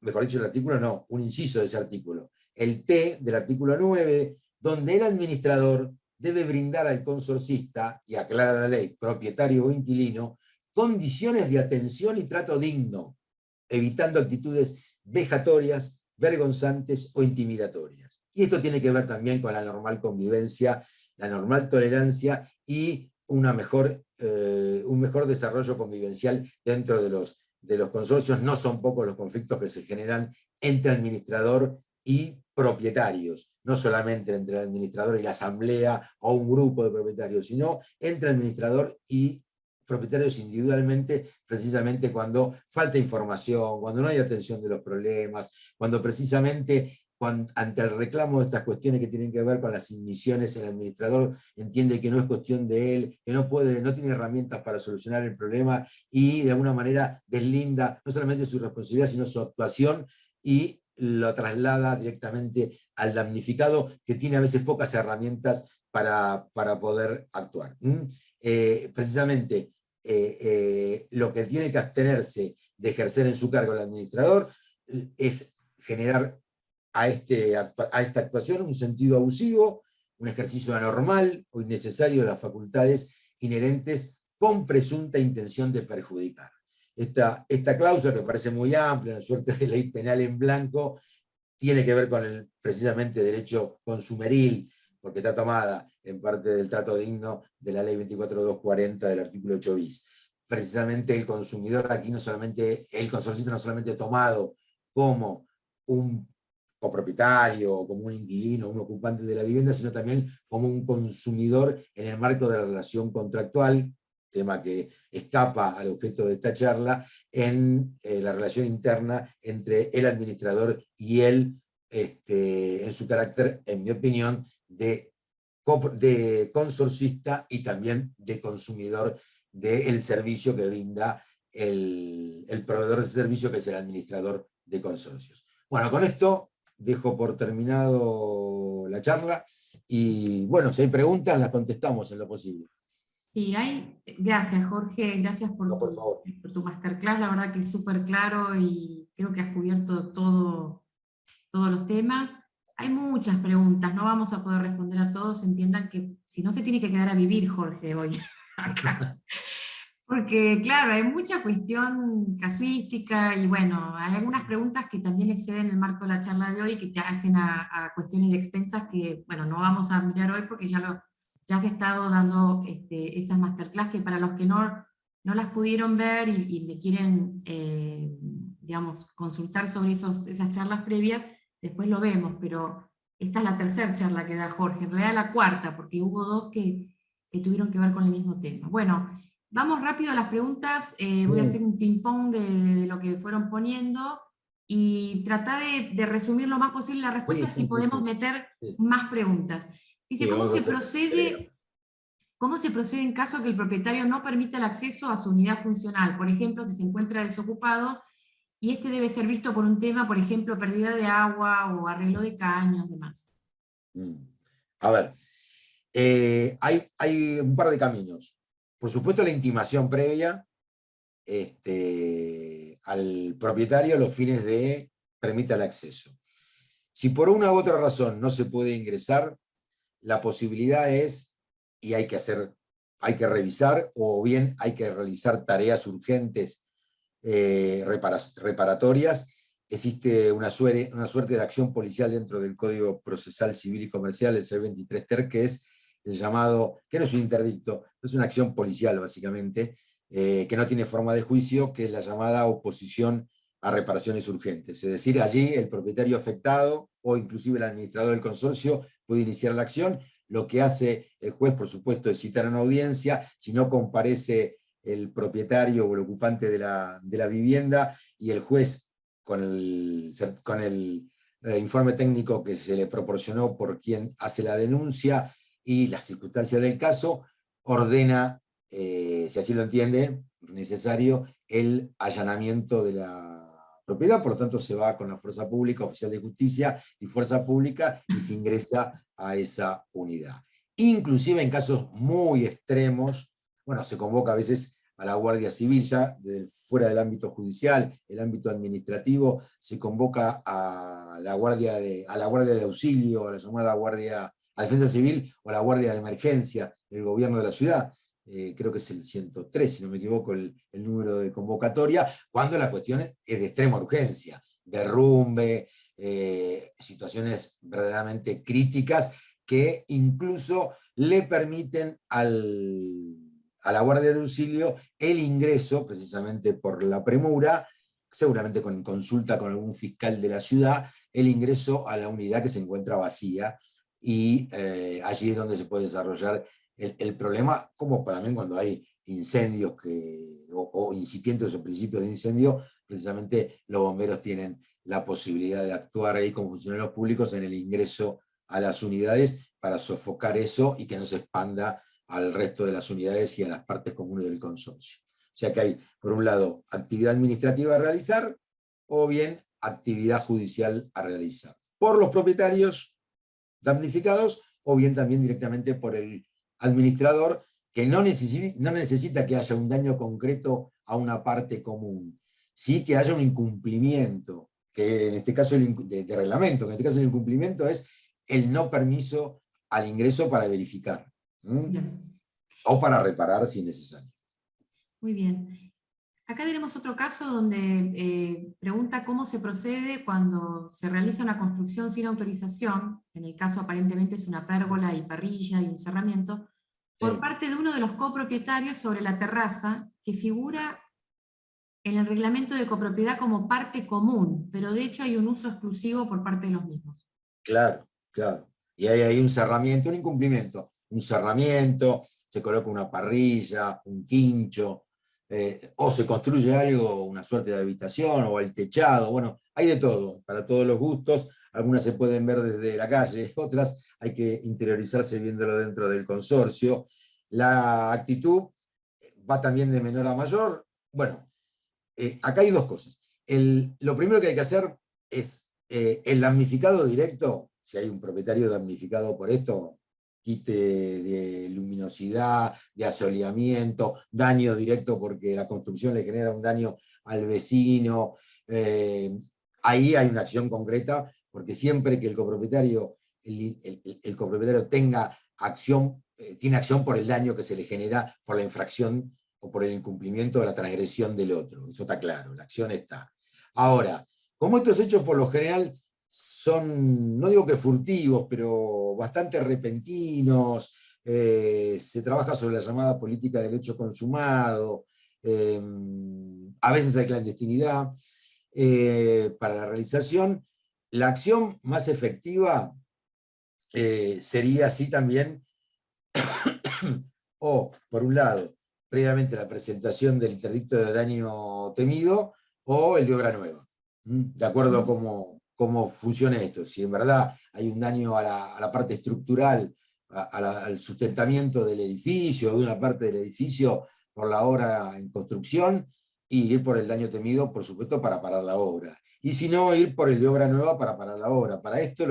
Mejor dicho, el artículo no, un inciso de ese artículo. El T del artículo 9, donde el administrador debe brindar al consorcista, y aclara la ley, propietario o inquilino, condiciones de atención y trato digno, evitando actitudes vejatorias, vergonzantes o intimidatorias. Y esto tiene que ver también con la normal convivencia, la normal tolerancia y un mejor desarrollo convivencial dentro de los consorcios. No son pocos los conflictos que se generan entre administrador y propietarios, no solamente entre el administrador y la asamblea o un grupo de propietarios, sino entre administrador y propietarios individualmente, precisamente cuando falta información, cuando no hay atención de los problemas, cuando precisamente ante el reclamo de estas cuestiones que tienen que ver con las inmisiones, el administrador entiende que no es cuestión de él, que no tiene herramientas para solucionar el problema y de alguna manera deslinda no solamente su responsabilidad, sino su actuación y lo traslada directamente al damnificado, que tiene a veces pocas herramientas para poder actuar. Precisamente lo que tiene que abstenerse de ejercer en su cargo el administrador es generar a esta actuación un sentido abusivo, un ejercicio anormal o innecesario de las facultades inherentes con presunta intención de perjudicar. Esta cláusula, que parece muy amplia, una suerte de ley penal en blanco, tiene que ver con precisamente derecho consumeril, porque está tomada en parte del trato digno de la ley 24.240 del artículo 8 bis. Precisamente el consumidor aquí el consorcista no solamente tomado como un copropietario, como un inquilino, un ocupante de la vivienda, sino también como un consumidor en el marco de la relación contractual, tema que escapa al objeto de esta charla, en la relación interna entre el administrador y él, en su carácter, en mi opinión, de consorcista y también de consumidor del servicio que brinda el proveedor de ese servicio, que es el administrador de consorcios. Bueno, con esto dejo por terminado la charla y bueno, si hay preguntas las contestamos en lo posible. Sí, gracias Jorge, gracias No, por favor. por tu masterclass, la verdad que es súper claro y creo que has cubierto todos los temas. Hay muchas preguntas, no vamos a poder responder a todos, entiendan que si no se tiene que quedar a vivir Jorge hoy acá. Porque claro, hay mucha cuestión casuística y bueno, hay algunas preguntas que también exceden el marco de la charla de hoy, que te hacen a cuestiones de expensas que, bueno, no vamos a mirar hoy porque ya se ha estado dando esas masterclass, que para los que no las pudieron ver y me quieren, digamos, consultar sobre esas charlas previas, después lo vemos, pero esta es la tercera charla que da Jorge, en realidad la cuarta, porque hubo dos que tuvieron que ver con el mismo tema. Bueno, vamos rápido a las preguntas, voy a hacer un ping-pong de lo que fueron poniendo y tratar de resumir lo más posible la respuesta, si podemos meter más preguntas. Dice, ¿cómo se procede en caso que el propietario no permita el acceso a su unidad funcional? Por ejemplo, si se encuentra desocupado y este debe ser visto por un tema, por ejemplo, pérdida de agua o arreglo de caños, demás. A ver, hay un par de caminos. Por supuesto, la intimación previa al propietario a los fines de permitir el acceso. Si por una u otra razón no se puede ingresar, la posibilidad es, y hay que revisar, o bien hay que realizar tareas urgentes reparatorias. Existe una suerte de acción policial dentro del Código Procesal Civil y Comercial, el C23 TER, que es el llamado, que no es un interdicto, es una acción policial básicamente, que no tiene forma de juicio, que es la llamada oposición a reparaciones urgentes. Es decir, allí el propietario afectado o inclusive el administrador del consorcio puede iniciar la acción. Lo que hace el juez, por supuesto, es citar a una audiencia. Si no comparece el propietario o el ocupante de la vivienda, y el juez, con el informe técnico que se le proporcionó por quien hace la denuncia y las circunstancias del caso, ordena, si así lo entiende necesario, el allanamiento de la propiedad. Por lo tanto, se va con la fuerza pública, oficial de justicia y fuerza pública, y se ingresa a esa unidad. Inclusive en casos muy extremos, bueno, se convoca a veces a la Guardia Civil, ya fuera del ámbito judicial, el ámbito administrativo, se convoca a la guardia de auxilio, a la llamada guardia la Defensa Civil o la Guardia de Emergencia del gobierno de la ciudad. Creo que es el 103, si no me equivoco, el número de convocatoria, cuando la cuestión es de extrema urgencia, derrumbe, situaciones verdaderamente críticas que incluso le permiten a la Guardia de Auxilio el ingreso, precisamente por la premura, seguramente con consulta con algún fiscal de la ciudad, el ingreso a la unidad que se encuentra vacía, y allí es donde se puede desarrollar el problema, como también cuando hay incendios o incipientes o principios de incendio, precisamente los bomberos tienen la posibilidad de actuar ahí como funcionarios públicos en el ingreso a las unidades para sofocar eso y que no se expanda al resto de las unidades y a las partes comunes del consorcio. O sea que hay, por un lado, actividad administrativa a realizar, o bien actividad judicial a realizar, por los propietarios damnificados, o bien también directamente por el administrador, que no necesita que haya un daño concreto a una parte común, sí que haya un incumplimiento, que en este caso de reglamento, que en este caso el incumplimiento es el no permiso al ingreso para verificar, o para reparar si es necesario. Muy bien. Acá tenemos otro caso donde pregunta cómo se procede cuando se realiza una construcción sin autorización, en el caso aparentemente es una pérgola y parrilla y un cerramiento, por parte de uno de los copropietarios sobre la terraza, que figura en el reglamento de copropiedad como parte común, pero de hecho hay un uso exclusivo por parte de los mismos. Claro, claro. Y hay ahí un cerramiento, un incumplimiento. Un cerramiento, se coloca una parrilla, un quincho, o se construye algo, una suerte de habitación, o el techado, bueno, hay de todo, para todos los gustos. Algunas se pueden ver desde la calle, otras hay que interiorizarse viéndolo dentro del consorcio. La actitud va también de menor a mayor. Bueno, acá hay dos cosas. Lo primero que hay que hacer es el damnificado directo, si hay un propietario damnificado por esto, quite de luminosidad, de asoleamiento, daño directo porque la construcción le genera un daño al vecino. Ahí hay una acción concreta, porque siempre que el copropietario tenga acción, tiene acción por el daño que se le genera por la infracción o por el incumplimiento de la transgresión del otro. Eso está claro, la acción está. Ahora, como estos hechos por lo general son, no digo que furtivos, pero bastante repentinos, se trabaja sobre la llamada política del hecho consumado, a veces hay clandestinidad, para la realización, la acción más efectiva sería así también, o por un lado, previamente la presentación del interdicto de daño temido, o el de obra nueva, de acuerdo a cómo funciona esto. Si en verdad hay un daño a la parte estructural, al sustentamiento del edificio, de una parte del edificio, por la obra en construcción, y ir por el daño temido, por supuesto, para parar la obra. Y si no, ir por el de obra nueva para parar la obra. Para esto,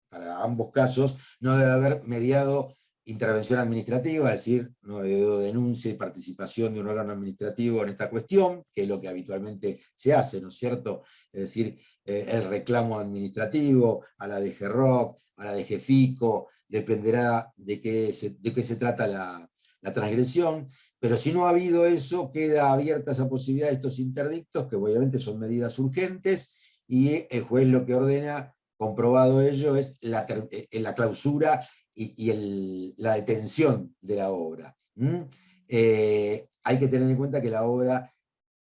para ambos casos, no debe haber mediado intervención administrativa, es decir, no ha habido denuncia y participación de un órgano administrativo en esta cuestión, que es lo que habitualmente se hace, ¿no es cierto? Es decir, el reclamo administrativo a la DGROC, a la DGFICO, dependerá de qué se trata la transgresión, pero si no ha habido eso, queda abierta esa posibilidad de estos interdictos, que obviamente son medidas urgentes, y el juez lo que ordena, comprobado ello, es la clausura y la detención de la obra. Hay que tener en cuenta que la obra,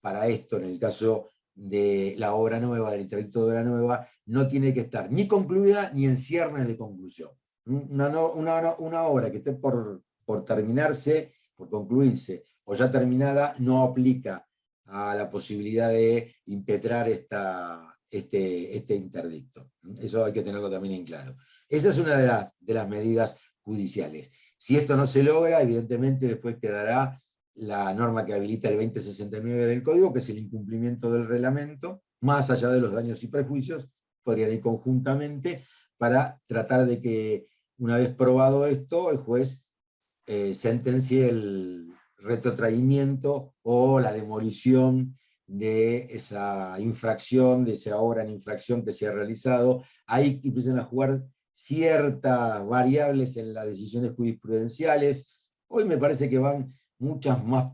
para esto, en el caso de la obra nueva, del interdicto de obra nueva, no tiene que estar ni concluida ni en ciernes de conclusión. Una obra que esté por terminarse, por concluirse, o ya terminada, no aplica a la posibilidad de impetrar este interdicto. Eso hay que tenerlo también en claro. Esa es una de las medidas judiciales. Si esto no se logra, evidentemente después quedará la norma que habilita el 2069 del Código, que es el incumplimiento del reglamento, más allá de los daños y perjuicios, podrían ir conjuntamente para tratar de que, una vez probado esto, el juez sentencie el retrotraimiento o la demolición de esa infracción, de esa obra en infracción que se ha realizado. Ahí empiezan a jugar ciertas variables en las decisiones jurisprudenciales. Hoy me parece que van muchas más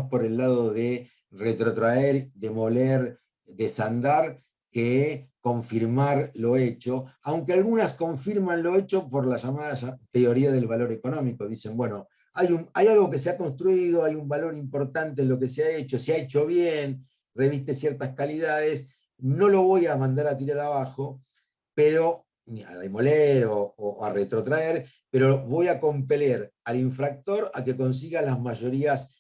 por el lado de retrotraer, demoler, desandar, que confirmar lo hecho, aunque algunas confirman lo hecho por la llamada teoría del valor económico. Dicen, bueno, hay algo que se ha construido, hay un valor importante en lo que se ha hecho bien, reviste ciertas calidades, no lo voy a mandar a tirar abajo, pero ni a demoler o a retrotraer, pero voy a compeler al infractor a que consiga las mayorías,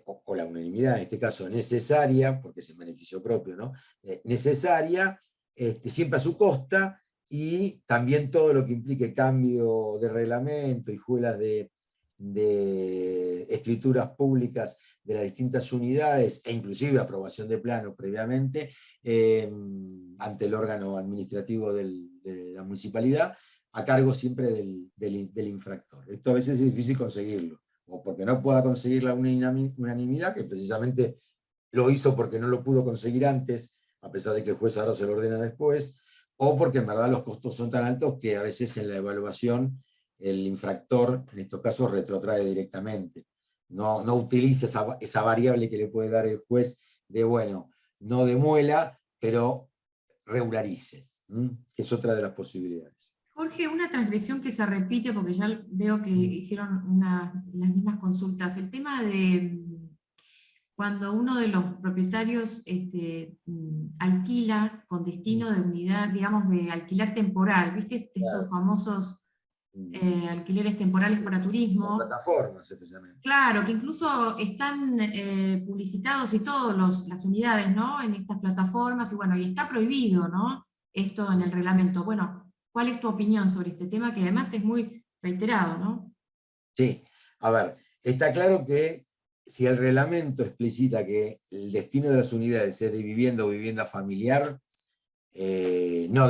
o la unanimidad en este caso necesaria, porque es en beneficio propio, ¿no? Necesaria, siempre a su costa, y también todo lo que implique cambio de reglamento, hijuelas de escrituras públicas de las distintas unidades, e inclusive aprobación de plano previamente, ante el órgano administrativo de la municipalidad, a cargo siempre del infractor. Esto a veces es difícil conseguirlo, o porque no pueda conseguir la unanimidad, que precisamente lo hizo porque no lo pudo conseguir antes, a pesar de que el juez ahora se lo ordena después, o porque en verdad los costos son tan altos que a veces en la evaluación el infractor, en estos casos, retrotrae directamente. No utiliza esa variable que le puede dar el juez de, bueno, no demuela, pero regularice, que es otra de las posibilidades. Jorge, una transgresión que se repite, porque ya veo que hicieron las mismas consultas, el tema de cuando uno de los propietarios alquila con destino de unidad, digamos, de alquiler temporal, ¿viste? Estos famosos alquileres temporales para turismo. Plataformas, especialmente. Claro, que incluso están publicitados y todas las unidades, ¿no? En estas plataformas, y bueno, y está prohibido, ¿no? Esto en el reglamento. Bueno, ¿cuál es tu opinión sobre este tema? Que además es muy reiterado, ¿no? Sí, a ver, está claro que si el reglamento explicita que el destino de las unidades es de vivienda o vivienda familiar, no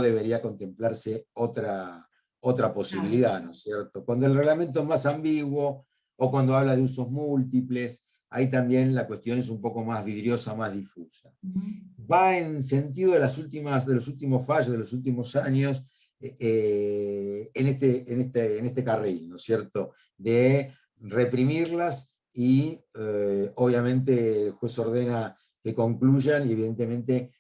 debería contemplarse otra posibilidad, ¿no es cierto? Cuando el reglamento es más ambiguo, o cuando habla de usos múltiples, ahí también la cuestión es un poco más vidriosa, más difusa. Va en sentido de los últimos fallos, de los últimos años, en este carril, ¿no es cierto? De reprimirlas y obviamente el juez ordena que concluyan y evidentemente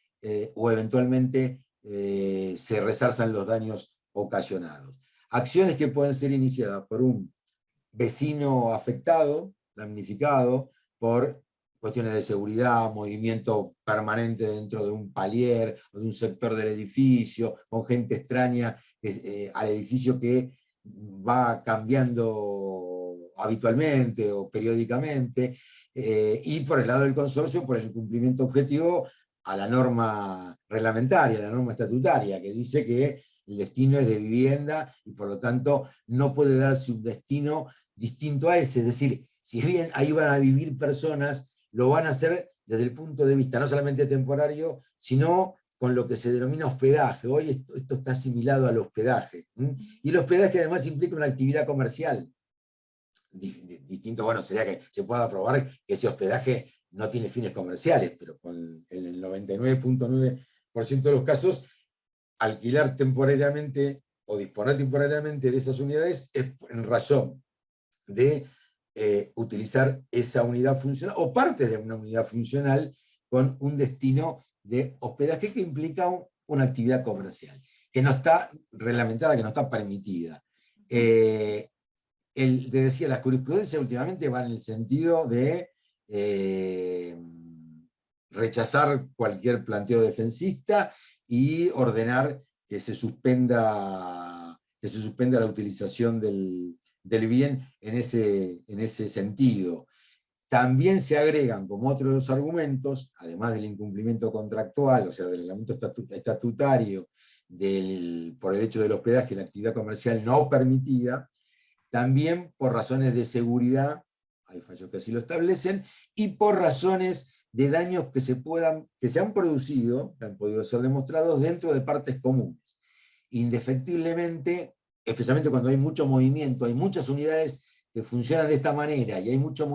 o eventualmente se resarzan los daños ocasionados. Acciones que pueden ser iniciadas por un vecino afectado, damnificado, por cuestiones de seguridad, movimiento permanente dentro de un palier o de un sector del edificio, con gente extraña al edificio que va cambiando habitualmente o periódicamente, y por el lado del consorcio, por el incumplimiento objetivo a la norma reglamentaria, a la norma estatutaria, que dice que el destino es de vivienda y por lo tanto no puede darse un destino distinto a ese. Es decir, si bien ahí van a vivir personas, lo van a hacer desde el punto de vista no solamente temporario, sino con lo que se denomina hospedaje. Hoy esto está asimilado al hospedaje. Y el hospedaje además implica una actividad comercial. Distinto, bueno, sería que se pueda probar que ese hospedaje no tiene fines comerciales, pero con el 99.9% de los casos, alquilar temporariamente o disponer temporariamente de esas unidades es en razón de utilizar esa unidad funcional o parte de una unidad funcional con un destino de hospedaje que implica una actividad comercial, que no está reglamentada, que no está permitida. Te decía, la jurisprudencia últimamente va en el sentido de rechazar cualquier planteo defensista y ordenar que se suspenda la utilización del bien en ese sentido. También se agregan como otro de los argumentos, además del incumplimiento contractual, o sea, del reglamento estatutario, por el hecho del hospedaje, la actividad comercial no permitida, también por razones de seguridad, hay fallos que así lo establecen, y por razones de daños que se han producido, que han podido ser demostrados dentro de partes comunes. Indefectiblemente, especialmente cuando hay mucho movimiento, hay muchas unidades que funcionan de esta manera, y hay muchas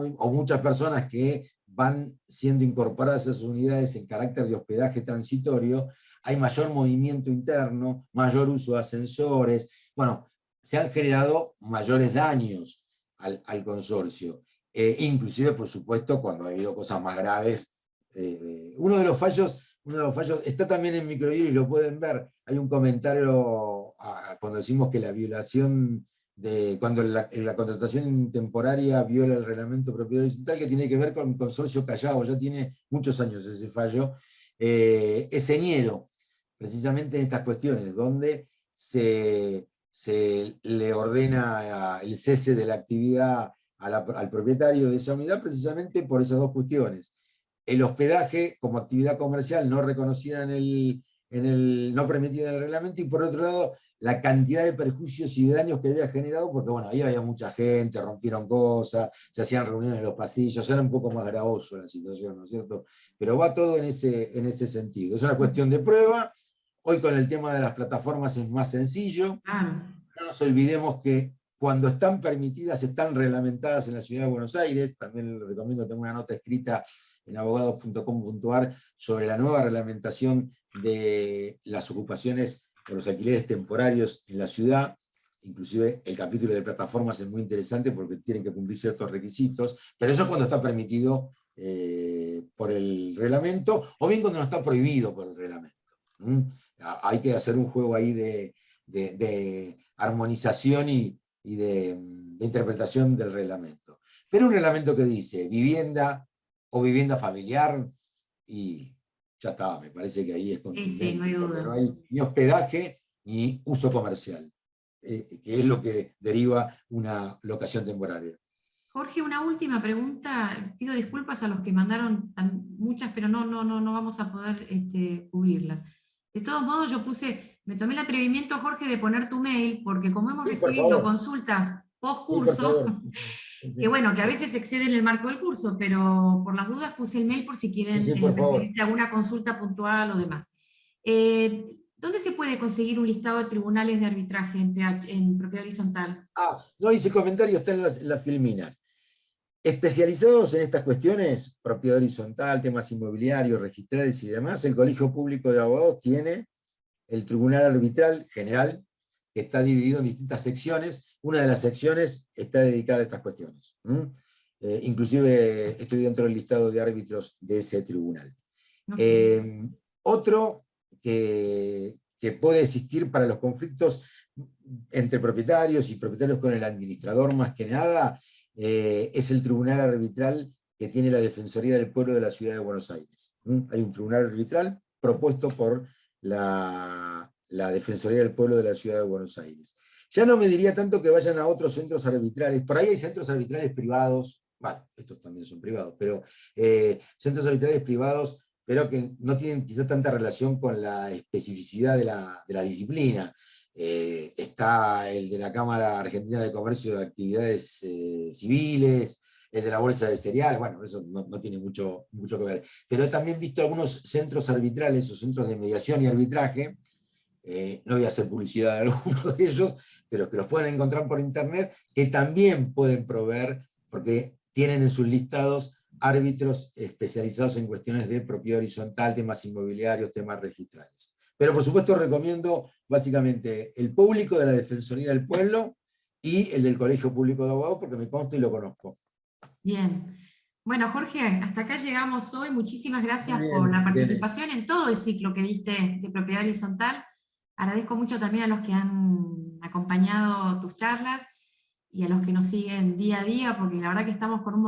personas que van siendo incorporadas a esas unidades en carácter de hospedaje transitorio, hay mayor movimiento interno, mayor uso de ascensores, bueno, se han generado mayores daños al consorcio. Inclusive, por supuesto, cuando ha habido cosas más graves. Uno de los fallos está también en Microhídro y lo pueden ver. Hay un comentario cuando decimos que la violación cuando la contratación temporaria viola el reglamento de propiedad horizontal, que tiene que ver con el consorcio Callao, ya tiene muchos años ese fallo, es señero, precisamente en estas cuestiones, donde se le ordena el cese de la actividad al propietario de esa unidad, precisamente por esas dos cuestiones. El hospedaje como actividad comercial no reconocida no permitida en el reglamento, y por otro lado, la cantidad de perjuicios y de daños que había generado, porque bueno, ahí había mucha gente, rompieron cosas, se hacían reuniones en los pasillos, era un poco más gravoso la situación, ¿no es cierto? Pero va todo en ese sentido. Es una cuestión de prueba. Hoy con el tema de las plataformas es más sencillo. Claro. No nos olvidemos que cuando están permitidas, están reglamentadas en la Ciudad de Buenos Aires. También les recomiendo, tengo una nota escrita en abogados.com.ar sobre la nueva reglamentación de las ocupaciones o los alquileres temporarios en la ciudad. Inclusive el capítulo de plataformas es muy interesante porque tienen que cumplir ciertos requisitos, pero eso es cuando está permitido por el reglamento, o bien cuando no está prohibido por el reglamento. Hay que hacer un juego ahí de armonización y de interpretación del reglamento. Pero un reglamento que dice vivienda o vivienda familiar, y ya está, me parece que ahí es contundente, Sí, no hay porque duda. no hay ni hospedaje ni uso comercial, que es lo que deriva una locación temporaria. Jorge, una última pregunta. Pido disculpas a los que mandaron muchas, pero no vamos a poder cubrirlas. De todos modos, me tomé el atrevimiento, Jorge, de poner tu mail, porque como hemos Sí, por recibido favor. consultas post Sí, por curso, favor. que bueno, que a veces exceden el marco del curso, pero por las dudas puse el mail por si Sí, quieren sí, por favor. referirse a alguna consulta puntual o demás. ¿Dónde se puede conseguir un listado de tribunales de arbitraje en propiedad horizontal? No hice comentario, está en las filminas. Especializados en estas cuestiones, propiedad horizontal, temas inmobiliarios, registrales y demás, el Colegio Público de Abogados tiene el Tribunal Arbitral General, que está dividido en distintas secciones. Una de las secciones está dedicada a estas cuestiones. Inclusive estoy dentro del listado de árbitros de ese tribunal. Okay. Otro que puede existir para los conflictos entre propietarios y propietarios con el administrador, más que nada, es el Tribunal Arbitral que tiene la Defensoría del Pueblo de la Ciudad de Buenos Aires. Hay un tribunal arbitral propuesto por la Defensoría del Pueblo de la Ciudad de Buenos Aires. Ya no me diría tanto que vayan a otros centros arbitrales. Por ahí hay centros arbitrales privados, bueno, estos también son privados, pero centros arbitrales privados, pero que no tienen quizá tanta relación con la especificidad de la disciplina. Está el de la Cámara Argentina de Comercio de Actividades Civiles, el de la Bolsa de Cereales, bueno, eso no tiene mucho que ver. Pero he también visto algunos centros arbitrales o centros de mediación y arbitraje, no voy a hacer publicidad de algunos de ellos, pero que los pueden encontrar por internet, que también pueden proveer, porque tienen en sus listados árbitros especializados en cuestiones de propiedad horizontal, temas inmobiliarios, temas registrales. Pero por supuesto recomiendo básicamente el público de la Defensoría del Pueblo y el del Colegio Público de Abogados, porque me consta y lo conozco. Bien. Bueno, Jorge, hasta acá llegamos hoy. Muchísimas Muy gracias por bien, la Irene. participación en todo el ciclo que diste de propiedad horizontal. Agradezco mucho también a los que han acompañado tus charlas y a los que nos siguen día a día, porque la verdad que estamos con un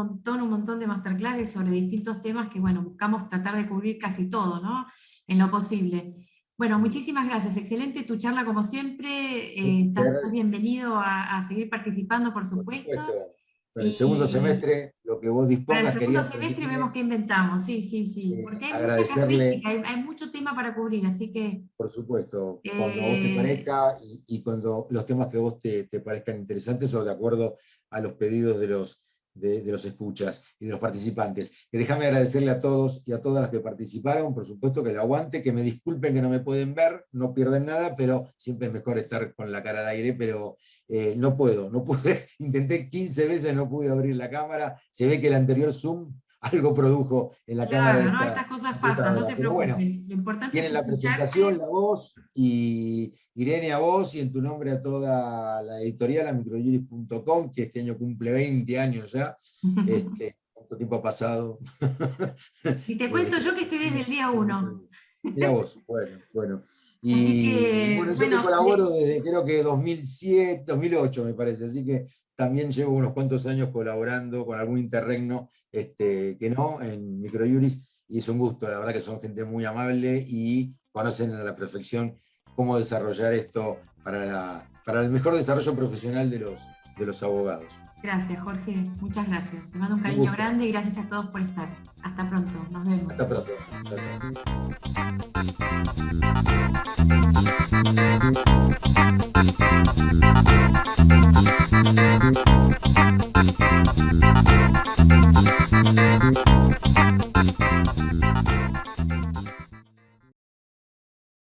montón de masterclasses sobre distintos temas que, bueno, buscamos tratar de cubrir casi todo, ¿no? En lo posible. Bueno, muchísimas gracias. Excelente tu charla como siempre. Te Estás agradezco, bienvenido a seguir participando, por por supuesto. supuesto. Para el segundo Y semestre, lo que vos para el dispongas, segundo quería semestre vemos permitirme qué inventamos, sí, porque hay mucha agradecerle. casuística, hay mucho tema para cubrir, así que Por supuesto, cuando a vos te eh, parezca y cuando los temas que a vos te parezcan interesantes o de acuerdo a los pedidos de los escuchas y de los participantes. Y déjame agradecerle a todos y a todas las que participaron, por supuesto que lo aguante, que me disculpen que no me pueden ver, no pierden nada, pero siempre es mejor estar con la cara al aire, pero no pude, intenté 15 veces, no pude abrir la cámara, se ve que el anterior Zoom algo produjo en la cámara. Claro, ¿no? Estas cosas pasan, no te Pero bueno, preocupes. Lo importante tienen es la escucharte. presentación, la voz, y Irene, a vos, y en tu nombre a toda la editorial, a microjuris.com, que este año cumple 20 años ya. ¿Cuánto tiempo ha pasado? Y te cuento yo que estoy desde el día 1. Mira vos, bueno. Así Y que, bueno, yo que bueno, colaboro desde creo que 2007, 2008 me parece, así que también llevo unos cuantos años colaborando con algún interregno que no, en Microjuris, y es un gusto, la verdad que son gente muy amable y conocen a la perfección cómo desarrollar esto para el mejor desarrollo profesional de los abogados. gracias, Jorge. Muchas gracias. Te mando un Un cariño gusto. grande y gracias a todos por estar. Hasta pronto. Nos vemos. Hasta pronto. Chao, chao.